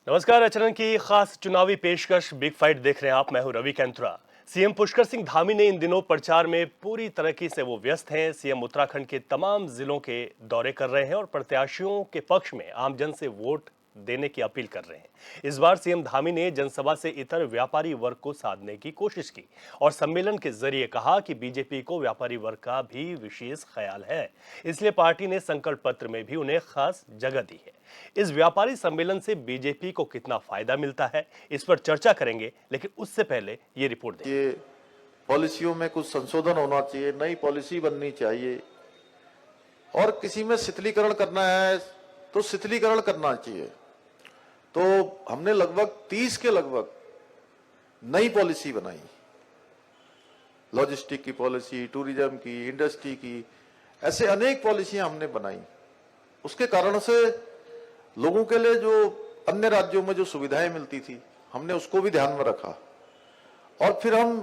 नमस्कार। आचरण की खास चुनावी पेशकश बिग फाइट देख रहे हैं आप। मैं हूं रवि कैंथुरा। सीएम पुष्कर सिंह धामी ने इन दिनों प्रचार में पूरी तरह से वो व्यस्त हैं। सीएम उत्तराखंड के तमाम जिलों के दौरे कर रहे हैं और प्रत्याशियों के पक्ष में आमजन से वोट देने की अपील कर रहे हैं। इस बार सीएम धामी ने जनसभा से इतर व्यापारी वर्ग को साधने की कोशिश की और सम्मेलन के जरिए कहा कि बीजेपी को व्यापारी वर्ग का भी विशेष ख्याल है, इसलिए पार्टी ने संकल्प पत्र में भी उन्हें खास जगह दी है। इस व्यापारी सम्मेलन से बीजेपी को कितना फायदा मिलता है, इस पर चर्चा करेंगे, लेकिन उससे पहले ये रिपोर्ट देखिए। ये पॉलिसियों में कुछ संशोधन होना चाहिए, नई पॉलिसी बननी चाहिए और किसी में शिथिलीकरण करना है तो शिथिलीकरण करना चाहिए। तो हमने लगभग 30 के लगभग नई पॉलिसी बनाई, लॉजिस्टिक की पॉलिसी, टूरिज्म की, इंडस्ट्री की, ऐसे अनेक पॉलिसियां हमने बनाई। उसके कारण से लोगों के लिए जो अन्य राज्यों में जो सुविधाएं मिलती थी, हमने उसको भी ध्यान में रखा और फिर हम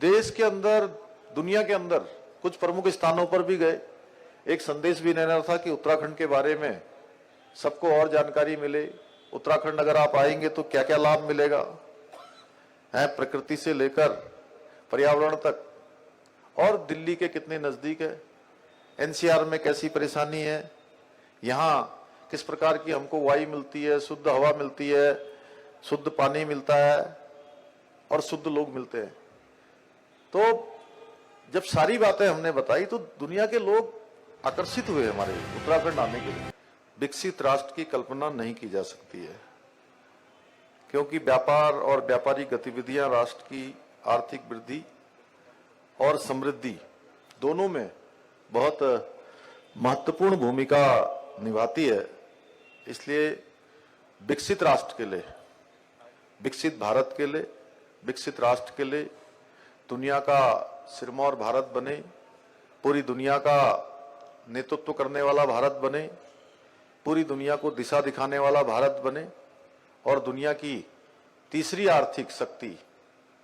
देश के अंदर, दुनिया के अंदर कुछ प्रमुख स्थानों पर भी गए। एक संदेश भी देना था कि उत्तराखंड के बारे में सबको और जानकारी मिले। उत्तराखंड अगर आप आएंगे तो क्या क्या लाभ मिलेगा, है प्रकृति से लेकर पर्यावरण तक, और दिल्ली के कितने नजदीक है, एनसीआर में कैसी परेशानी है, यहाँ किस प्रकार की हमको वायु मिलती है, शुद्ध हवा मिलती है, शुद्ध पानी मिलता है और शुद्ध लोग मिलते हैं। तो जब सारी बातें हमने बताई तो दुनिया के लोग आकर्षित हुए हमारे उत्तराखंड आने के लिए। विकसित राष्ट्र की कल्पना नहीं की जा सकती है, क्योंकि व्यापार और व्यापारिक गतिविधियां राष्ट्र की आर्थिक वृद्धि और समृद्धि दोनों में बहुत महत्वपूर्ण भूमिका निभाती है। इसलिए विकसित राष्ट्र के लिए, विकसित भारत के लिए, विकसित राष्ट्र के लिए, दुनिया का सिरमौर भारत बने, पूरी दुनिया का नेतृत्व करने वाला भारत बने, पूरी दुनिया को दिशा दिखाने वाला भारत बने और दुनिया की तीसरी आर्थिक शक्ति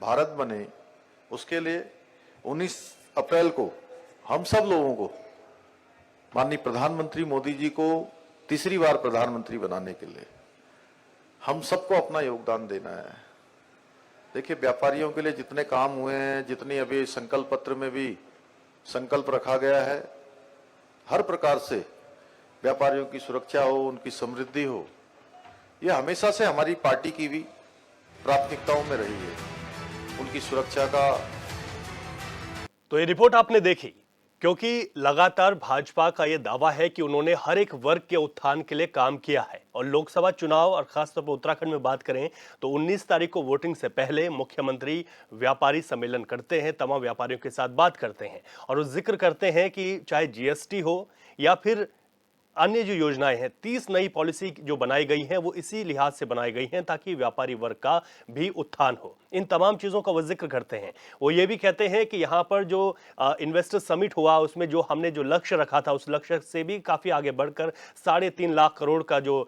भारत बने, उसके लिए 19 अप्रैल को हम सब लोगों को, माननीय प्रधानमंत्री मोदी जी को तीसरी बार प्रधानमंत्री बनाने के लिए हम सबको अपना योगदान देना है। देखिए, व्यापारियों के लिए जितने काम हुए हैं, जितनी अभी संकल्प पत्र में भी संकल्प रखा गया है, हर प्रकार से व्यापारियों की सुरक्षा हो, उनकी समृद्धि हो, यह हमेशा से हमारी पार्टी की भी प्राथमिकताओं में रही है, उनकी सुरक्षा का। तो ये रिपोर्ट आपने देखी, क्योंकि लगातार भाजपा का यह दावा है कि उन्होंने हर एक वर्ग के उत्थान के लिए काम किया है। और लोकसभा चुनाव और खासतौर पर उत्तराखंड में बात करें तो 19 तारीख को वोटिंग से पहले मुख्यमंत्री व्यापारी सम्मेलन करते हैं, तमाम व्यापारियों के साथ बात करते हैं और वो जिक्र करते हैं कि चाहे जीएसटी हो या फिर अन्य जो योजनाएं हैं, 30 नई पॉलिसी जो बनाई गई हैं वो इसी लिहाज से बनाई गई हैं ताकि व्यापारी वर्ग का भी उत्थान हो। इन तमाम चीजों का वो जिक्र करते हैं। वो ये भी कहते हैं कि यहाँ पर जो इन्वेस्टर समिट हुआ उसमें जो हमने जो लक्ष्य रखा था उस लक्ष्य से भी काफी आगे बढ़कर 3.5 लाख करोड़ का जो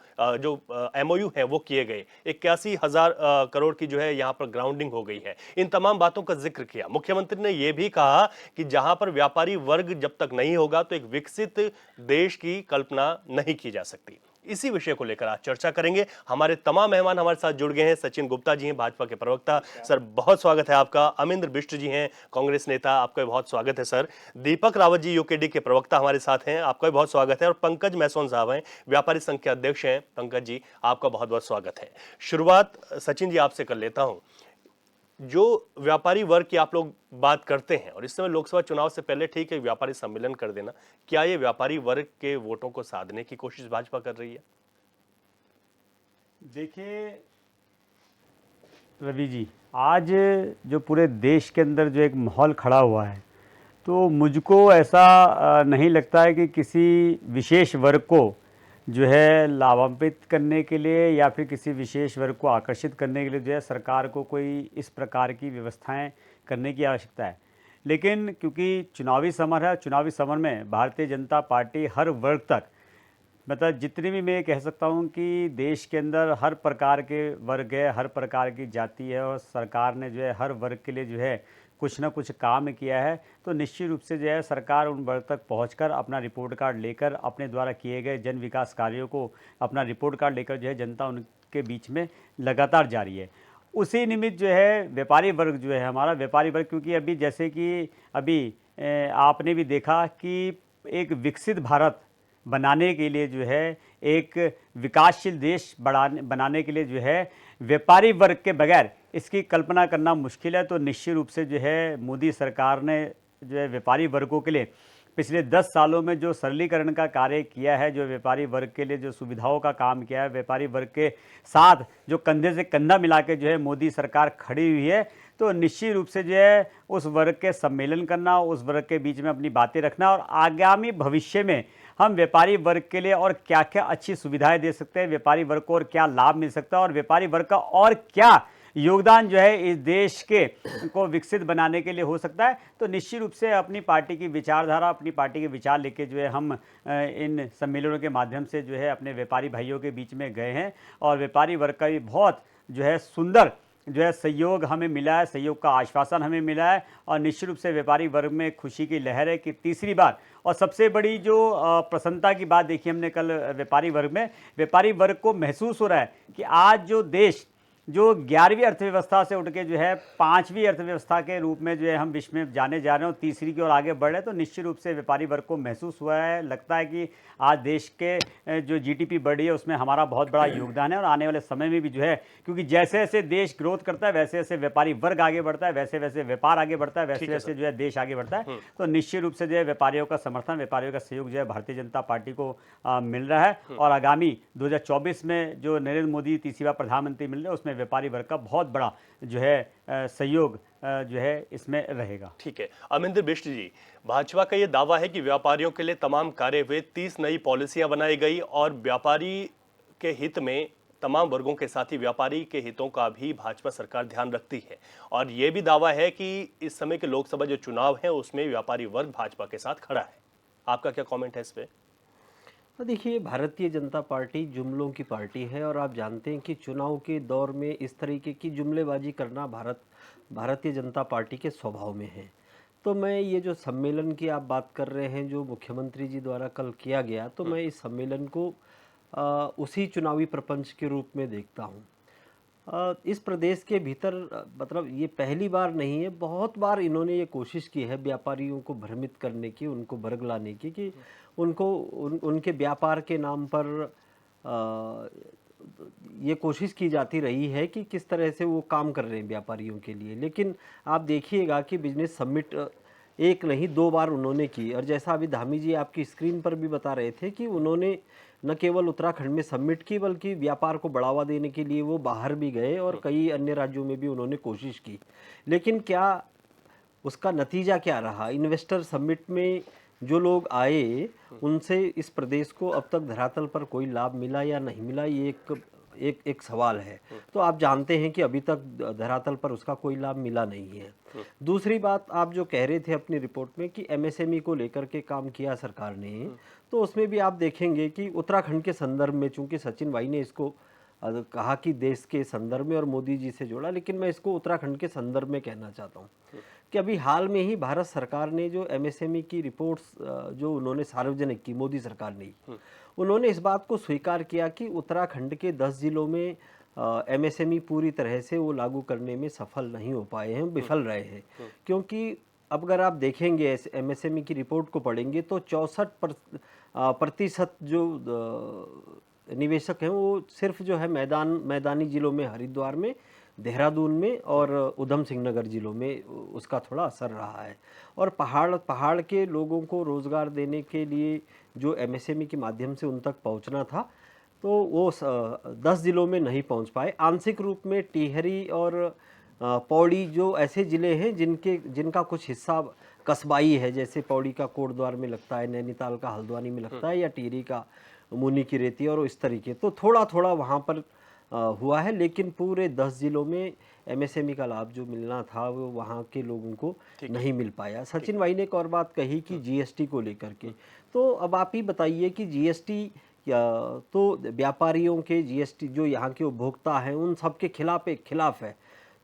एमओयू है वो किए गए। 81,000 करोड़ की जो है यहाँ पर ग्राउंडिंग हो गई है। इन तमाम बातों का जिक्र किया। मुख्यमंत्री ने यह भी कहा कि जहां पर व्यापारी वर्ग जब तक नहीं होगा तो एक विकसित देश की कल्पना नहीं की जा सकती। इसी विषय को लेकर आज चर्चा करेंगे। हमारे तमाम मेहमान हमारे साथ जुड़ गए हैं। सचिन गुप्ता जी हैं, भाजपा के प्रवक्ता, सर बहुत स्वागत है आपका। अमिंद्र बिष्ट जी हैं, कांग्रेस नेता, आपका बहुत स्वागत है सर। दीपक रावत जी यूकेडी के प्रवक्ता हमारे साथ हैं, आपका भी बहुत स्वागत है। और पंकज मैसोन साहब हैं, व्यापारी संघ के अध्यक्ष हैं। पंकज जी, आपका बहुत बहुत स्वागत है। शुरुआत सचिन जी आपसे कर लेता हूं। जो व्यापारी वर्ग की आप लोग बात करते हैं और इस समय लोकसभा चुनाव से पहले ठीक है व्यापारी सम्मेलन कर देना, क्या ये व्यापारी वर्ग के वोटों को साधने की कोशिश भाजपा कर रही है? देखिए रवि जी, आज जो पूरे देश के अंदर जो एक माहौल खड़ा हुआ है, तो मुझको ऐसा नहीं लगता है कि किसी विशेष वर्ग को जो है लाभान्वित करने के लिए या फिर किसी विशेष वर्ग को आकर्षित करने के लिए जो है सरकार को कोई इस प्रकार की व्यवस्थाएं करने की आवश्यकता है। लेकिन क्योंकि चुनावी समर है, चुनावी समर में भारतीय जनता पार्टी हर वर्ग तक, मतलब जितनी भी मैं कह सकता हूँ कि देश के अंदर हर प्रकार के वर्ग है, हर प्रकार की जाति है और सरकार ने जो है हर वर्ग के लिए जो है कुछ ना कुछ काम किया है, तो निश्चित रूप से जो है सरकार उन वर्ग तक पहुंचकर अपना रिपोर्ट कार्ड लेकर अपने द्वारा किए गए जन विकास कार्यों को अपना रिपोर्ट कार्ड लेकर जो है जनता उनके बीच में लगातार जारी है। उसी निमित्त जो है व्यापारी वर्ग जो है हमारा व्यापारी वर्ग, क्योंकि अभी जैसे कि अभी आपने भी देखा कि एक विकसित भारत बनाने के लिए जो है एक विकासशील देश बनाने के लिए जो है व्यापारी वर्ग के बगैर इसकी कल्पना करना मुश्किल है। तो निश्चित रूप से जो है मोदी सरकार ने जो है व्यापारी वर्गों के लिए पिछले 10 सालों में जो सरलीकरण का कार्य किया है, जो व्यापारी वर्ग के लिए जो सुविधाओं का काम किया है, व्यापारी वर्ग के साथ जो कंधे से कंधा मिला के जो है मोदी सरकार खड़ी हुई है, तो निश्चित रूप से जो है उस वर्ग के सम्मेलन करना, उस वर्ग के बीच में अपनी बातें रखना और आगामी भविष्य में हम व्यापारी वर्ग के लिए और क्या क्या अच्छी सुविधाएं दे सकते हैं, व्यापारी वर्ग को और क्या लाभ मिल सकता है और व्यापारी वर्ग का और क्या योगदान जो है इस देश के को विकसित बनाने के लिए हो सकता है। तो निश्चित रूप से अपनी पार्टी की विचारधारा, अपनी पार्टी के विचार लेके जो है हम इन सम्मेलनों के माध्यम से जो है अपने व्यापारी भाइयों के बीच में गए हैं और व्यापारी वर्ग का भी बहुत जो है सुंदर जो है सहयोग हमें मिला है, सहयोग का आश्वासन हमें मिला है और निश्चित रूप से व्यापारी वर्ग में खुशी की लहर है कि तीसरी बार और सबसे बड़ी जो प्रसन्नता की बात देखी हमने कल व्यापारी वर्ग को महसूस हो रहा है कि आज जो देश जो 11वीं अर्थव्यवस्था से उठ के जो है 5वीं अर्थव्यवस्था के रूप में जो है हम विश्व में जाने जा रहे हैं और तीसरी की ओर आगे बढ़ रहे हैं, तो निश्चित रूप से व्यापारी वर्ग को महसूस हुआ है, लगता है कि आज देश के जो जीडीपी बढ़ी है उसमें हमारा बहुत बड़ा योगदान है और आने वाले समय में भी जो है, क्योंकि जैसे जैसे देश ग्रोथ करता है वैसे वैसे व्यापारी वर्ग आगे बढ़ता है, वैसे वैसे व्यापार आगे बढ़ता है, वैसे वैसे जो है देश आगे बढ़ता है। तो निश्चित रूप से जो है व्यापारियों का समर्थन, व्यापारियों का सहयोग जो है भारतीय जनता पार्टी को मिल रहा है और आगामी 2024 में जो नरेंद्र मोदी तीसरी बार प्रधानमंत्री मिल रहे हैं उसमें व्यापारी वर्ग का बहुत बड़ा जो है सहयोग जो है इसमें रहेगा। ठीक है, अमरिंदर बिष्ट जी, भाजपा का ये दावा है कि व्यापारियों के लिए तमाम कार्य हुए, 30 नई पॉलिसियां बनाई गई और व्यापारी के हित में तमाम वर्गों के साथ ही व्यापारी के हितों का भी भाजपा सरकार ध्यान रखती है और ये भी दावा है कि इस समय के लोकसभा जो चुनाव है उसमें व्यापारी वर्ग भाजपा के साथ खड़ा है। आपका क्या कॉमेंट है इस पे? तो देखिए, भारतीय जनता पार्टी जुमलों की पार्टी है और आप जानते हैं कि चुनाव के दौर में इस तरीके की जुमलेबाजी करना भारतीय जनता पार्टी के स्वभाव में है। तो मैं ये जो सम्मेलन की आप बात कर रहे हैं जो मुख्यमंत्री जी द्वारा कल किया गया, तो मैं इस सम्मेलन को उसी चुनावी प्रपंच के रूप में देखता हूँ। इस प्रदेश के भीतर मतलब ये पहली बार नहीं है, बहुत बार इन्होंने ये कोशिश की है व्यापारियों को भ्रमित करने की, उनको बरगलाने की कि उनके व्यापार के नाम पर ये कोशिश की जाती रही है कि किस तरह से वो काम कर रहे हैं व्यापारियों के लिए। लेकिन आप देखिएगा कि बिजनेस समिट एक नहीं 2 बार उन्होंने की और जैसा अभी धामी जी आपकी स्क्रीन पर भी बता रहे थे कि उन्होंने न केवल उत्तराखंड में समिट की बल्कि व्यापार को बढ़ावा देने के लिए वो बाहर भी गए और कई अन्य राज्यों में भी उन्होंने कोशिश की। लेकिन क्या उसका नतीजा क्या रहा? इन्वेस्टर समिट में जो लोग आए उनसे इस प्रदेश को अब तक धरातल पर कोई लाभ मिला या नहीं मिला, ये एक सवाल है। तो आप जानते हैं कि अभी तक धरातल पर उसका कोई लाभ मिला नहीं है। दूसरी बात, आप जो कह रहे थे अपनी रिपोर्ट में कि एमएसएमई को लेकर के काम किया सरकार ने, तो उसमें भी आप देखेंगे कि उत्तराखंड के संदर्भ में, चूंकि सचिन भाई ने इसको कहा कि देश के संदर्भ में और मोदी जी से जोड़ा, लेकिन मैं इसको उत्तराखंड के संदर्भ में कहना चाहता हूँ कि अभी हाल में ही भारत सरकार ने जो एमएसएमई की रिपोर्ट्स जो उन्होंने सार्वजनिक की, मोदी सरकार ने, उन्होंने इस बात को स्वीकार किया कि उत्तराखंड के 10 जिलों में एमएसएमई पूरी तरह से वो लागू करने में सफल नहीं हो पाए हैं, विफल रहे हैं। क्योंकि अब अगर आप देखेंगे एमएसएमई की रिपोर्ट को पढ़ेंगे तो 64% जो निवेशक हैं वो सिर्फ जो है मैदानी जिलों में, हरिद्वार में, देहरादून में और उधम सिंह नगर जिलों में उसका थोड़ा असर रहा है। और पहाड़ के लोगों को रोज़गार देने के लिए जो एमएसएमई के माध्यम से उन तक पहुंचना था तो वो 10 जिलों में नहीं पहुंच पाए। आंशिक रूप में टिहरी और पौड़ी जो ऐसे ज़िले हैं जिनका कुछ हिस्सा कस्बाई है, जैसे पौड़ी का कोटद्वार में लगता है, नैनीताल का हल्द्वानी में लगता है या टिहरी का मुनी की रेती और इस तरीके, तो थोड़ा थोड़ा वहाँ पर हुआ है। लेकिन पूरे 10 जिलों में एमएसएमई का लाभ जो मिलना था वो वहाँ के लोगों को नहीं मिल पाया। सचिन भाई ने एक और बात कही कि जीएसटी को लेकर के, तो अब आप ही बताइए कि जीएसटी तो व्यापारियों के, जीएसटी जो यहाँ के उपभोक्ता हैं उन सब के खिलाफ है।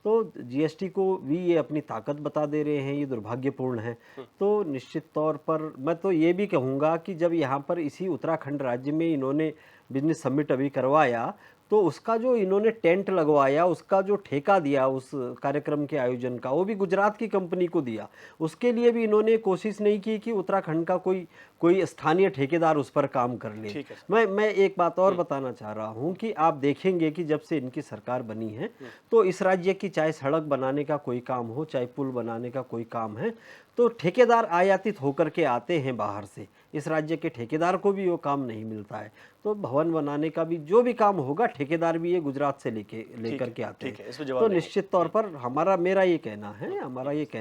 तो जीएसटी को भी ये अपनी ताकत बता दे रहे हैं, ये दुर्भाग्यपूर्ण है। तो निश्चित तौर पर मैं तो ये भी कहूँगा कि जब यहाँ पर इसी उत्तराखंड राज्य में इन्होंने बिजनेस समिट अभी करवाया, तो उसका जो इन्होंने टेंट लगवाया, उसका जो ठेका दिया उस कार्यक्रम के आयोजन का, वो भी गुजरात की कंपनी को दिया। उसके लिए भी इन्होंने कोशिश नहीं की कि उत्तराखंड का कोई स्थानीय ठेकेदार उस पर काम कर ले। ठीक है मैं एक बात और बताना चाह रहा हूं कि आप देखेंगे कि जब से इनकी सरकार बनी है, तो इस राज्य की चाहे सड़क बनाने का कोई काम हो, चाहे पुल बनाने का कोई काम है, तो ठेकेदार आयातित होकर के आते हैं बाहर से। इस राज्य के ठेकेदार को भी वो काम नहीं मिलता है। तो भवन बनाने का भी जो भी काम होगा, ठेकेदार भी ये गुजरात से लेकर के आते ठीक है, इस पे हैं। जवाब तो देंगे। निश्चित तौर पर मेरा ये कहना है,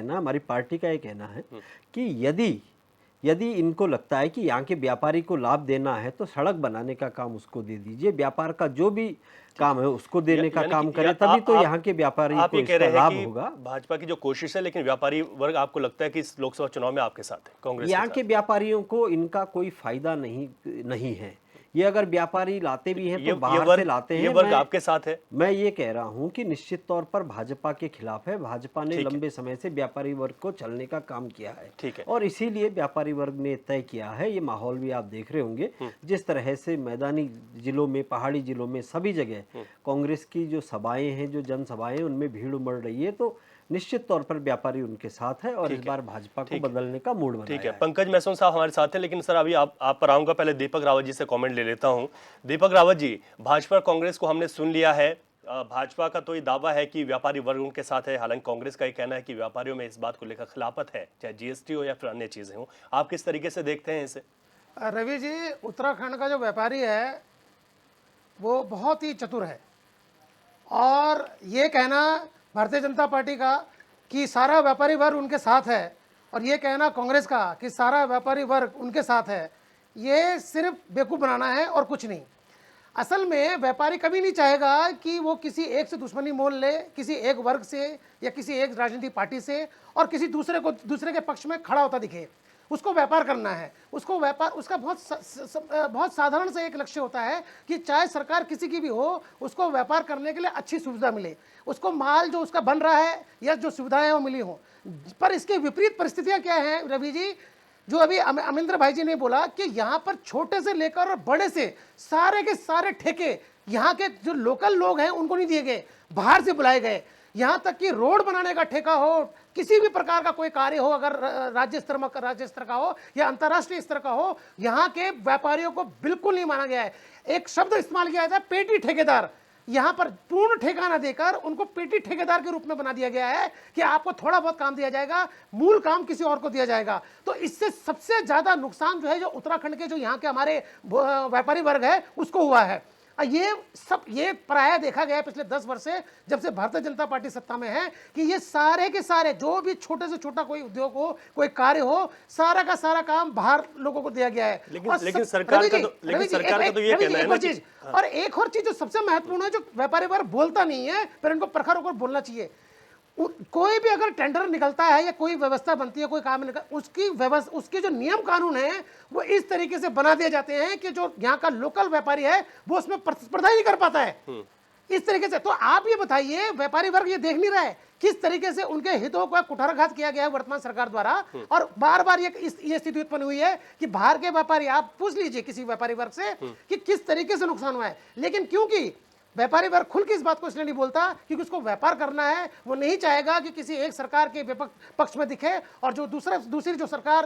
हमारी पार्टी का ये कहना है कि यदि इनको लगता है कि यहाँ के व्यापारी को लाभ देना है, तो सड़क बनाने का काम उसको दे दीजिए, व्यापार का जो भी काम है उसको देने का यानी काम कि करें, तभी तो यहाँ के व्यापारी आप को ये कह इसका रहे हैं लाभ कि होगा। भाजपा की जो कोशिश है, लेकिन व्यापारी वर्ग आपको लगता है कि इस लोकसभा चुनाव में आपके साथ है, कांग्रेस यहाँ के के व्यापारियों को इनका कोई फायदा नहीं है। ये अगर व्यापारी लाते भी हैं साथ? तो बाहर से लाते हैं। ये वर्ग आपके साथ है। मैं ये कह रहा हूं कि निश्चित तौर पर भाजपा के खिलाफ है। भाजपा ने ठीक है। लंबे समय से व्यापारी वर्ग को चलने का काम किया है, ठीक है। और इसीलिए व्यापारी वर्ग ने तय किया है। ये माहौल भी आप देख रहे होंगे, जिस तरह से मैदानी जिलों में, पहाड़ी जिलों में, सभी जगह कांग्रेस की जो सभाएं हैं, जो जनसभाएं, उनमें भीड़ उमड़ रही है। तो निश्चित तौर पर व्यापारी उनके साथ है, और इस बार भाजपा को बदलने का मूड बनाया ठीक है, है। पंकज महसून साहब हमारे साथ हैं, लेकिन सर अभी आप पर आऊंगा, पहले दीपक रावत जी से कमेंट ले लेता हूं। दीपक रावत जी, भाजपा और कांग्रेस को हमने सुन लिया है। भाजपा का तो ये दावा है कि व्यापारी वर्ग उनके साथ है, हालांकि कांग्रेस का ये कहना है कि व्यापारियों में इस बात को लेकर खिलाफत है, चाहे जीएसटी हो या फिर अन्य चीजें हो। आप किस तरीके से देखते हैं इसे? रवि जी, उत्तराखंड का जो व्यापारी है वो बहुत ही चतुर है, और ये कहना भारतीय जनता पार्टी का कि सारा व्यापारी वर्ग उनके साथ है, और ये कहना कांग्रेस का कि सारा व्यापारी वर्ग उनके साथ है, ये सिर्फ बेवकूफ़ बनाना है और कुछ नहीं। असल में व्यापारी कभी नहीं चाहेगा कि वो किसी एक से दुश्मनी मोल ले, किसी एक वर्ग से या किसी एक राजनीतिक पार्टी से, और किसी दूसरे के पक्ष में खड़ा होता दिखे। उसको व्यापार करना है, उसको व्यापार, उसका बहुत साधारण सा एक लक्ष्य होता है कि चाहे सरकार किसी की भी हो, उसको व्यापार करने के लिए अच्छी सुविधा मिले, उसको माल जो उसका बन रहा है या जो सुविधाएं वो मिली हो। पर इसके विपरीत परिस्थितियां क्या हैं रवि जी, जो अभी अमिंदर भाई जी ने बोला कि यहाँ पर छोटे से लेकर बड़े से सारे के सारे ठेके यहाँ के जो लोकल लोग हैं उनको नहीं दिए गए, बाहर से बुलाए गए। यहाँ तक कि रोड बनाने का ठेका हो, किसी भी प्रकार का कोई कार्य हो, अगर राज्य स्तर का हो या अंतर्राष्ट्रीय स्तर का हो, यहाँ के व्यापारियों को बिल्कुल नहीं माना गया है। एक शब्द इस्तेमाल किया जाता है, पेटी ठेकेदार। यहाँ पर पूर्ण ठेका न देकर उनको पेटी ठेकेदार के रूप में बना दिया गया है कि आपको थोड़ा बहुत काम दिया जाएगा, मूल काम किसी और को दिया जाएगा। तो इससे सबसे ज्यादा नुकसान जो है, जो उत्तराखंड के जो यहाँ के हमारे व्यापारी वर्ग है उसको हुआ है। ये प्रायः देखा गया है पिछले 10 वर्ष से, जब से भारतीय जनता पार्टी सत्ता में है, कि ये सारे के सारे जो भी छोटे से छोटा कोई उद्योग हो, कोई कार्य हो, सारा का सारा काम बाहर लोगों को दिया गया है। लेकिन सरकार का तो ये कहना है ना कि और एक और चीज जो सबसे महत्वपूर्ण है, जो व्यापारी वर्ग बोलता नहीं है, पर इनको प्रखर होकर बोलना चाहिए। कोई भी अगर टेंडर निकलता है या कोई व्यवस्था बनती है, कोई काम उसके जो नियम कानून है वो इस तरीके से बना दिए जाते हैं कि जो यहाँ का लोकल व्यापारी है वो उसमें प्रतिस्पर्धा ही नहीं कर पाता है इस तरीके से। तो आप ये बताइए, व्यापारी वर्ग ये देख नहीं रहा है किस तरीके से उनके हितों का कुठाराघात किया गया है वर्तमान सरकार द्वारा, और बार बार ये स्थिति उत्पन्न हुई है कि बाहर के व्यापारी, आप पूछ लीजिए किसी व्यापारी वर्ग से कि किस तरीके से नुकसान हुआ है। लेकिन क्योंकि व्यापारी वर्ग खुल के इस बात को इसलिए नहीं बोलता क्योंकि उसको व्यापार करना है, वो नहीं चाहेगा कि किसी एक सरकार के पक्ष में दिखे, और जो दूसरी जो सरकार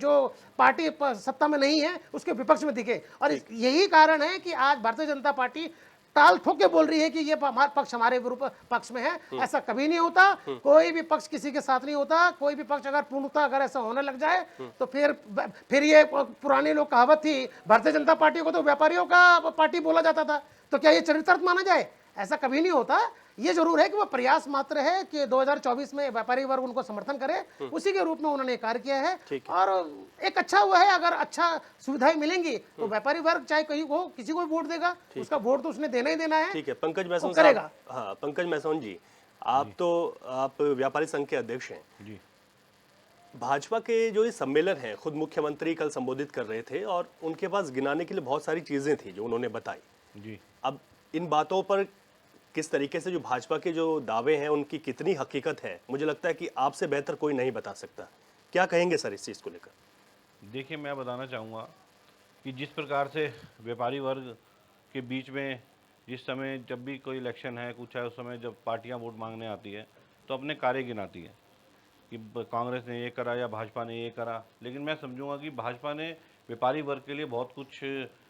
जो पार्टी सत्ता में नहीं है उसके विपक्ष में दिखे। और यही कारण है कि आज भारतीय जनता पार्टी टाल ठोक के बोल रही है कि ये पक्ष हमारे पक्ष में है। ऐसा कभी नहीं होता, कोई भी पक्ष किसी के साथ नहीं होता। कोई भी पक्ष अगर पूर्णतः अगर ऐसा होने लग जाए तो फिर ये पुरानी लोग कहावत थी, भारतीय जनता पार्टी को तो व्यापारियों का पार्टी बोला जाता था, तो क्या ये चरितार्थ माना जाए? ऐसा कभी नहीं होता। ये जरूर है कि वो प्रयास मात्र है कि 2024 में व्यापारी वर्ग उनको समर्थन करे, उसी के रूप में उन्होंने कार्य किया है। और एक अच्छा हुआ है, अगर अच्छा सुविधाएं मिलेंगी तो व्यापारी वर्ग चाहे कहीं को किसी को वोट देगा, उसका वोट तो उसने देना ही देना है। ठीक है, पंकज महसून करेगा। हाँ, पंकज महसून जी, आप व्यापारी संघ के अध्यक्ष हैं जी। भाजपा के जो ये सम्मेलन है, खुद मुख्यमंत्री कल संबोधित कर रहे थे और उनके पास गिनाने के लिए बहुत सारी चीजें थी जो उन्होंने बताई जी। अब इन बातों पर किस तरीके से जो भाजपा के जो दावे हैं उनकी कितनी हकीकत है, मुझे लगता है कि आपसे बेहतर कोई नहीं बता सकता। क्या कहेंगे सर इस चीज़ को लेकर? देखिए, मैं बताना चाहूँगा कि जिस प्रकार से व्यापारी वर्ग के बीच में जिस समय जब भी कोई इलेक्शन है कुछ है, उस समय जब पार्टियां वोट मांगने आती है तो अपने कार्य गिनाती है कि कांग्रेस ने ये करा या भाजपा ने ये करा। लेकिन मैं समझूंगा कि भाजपा ने व्यापारी वर्ग के लिए बहुत कुछ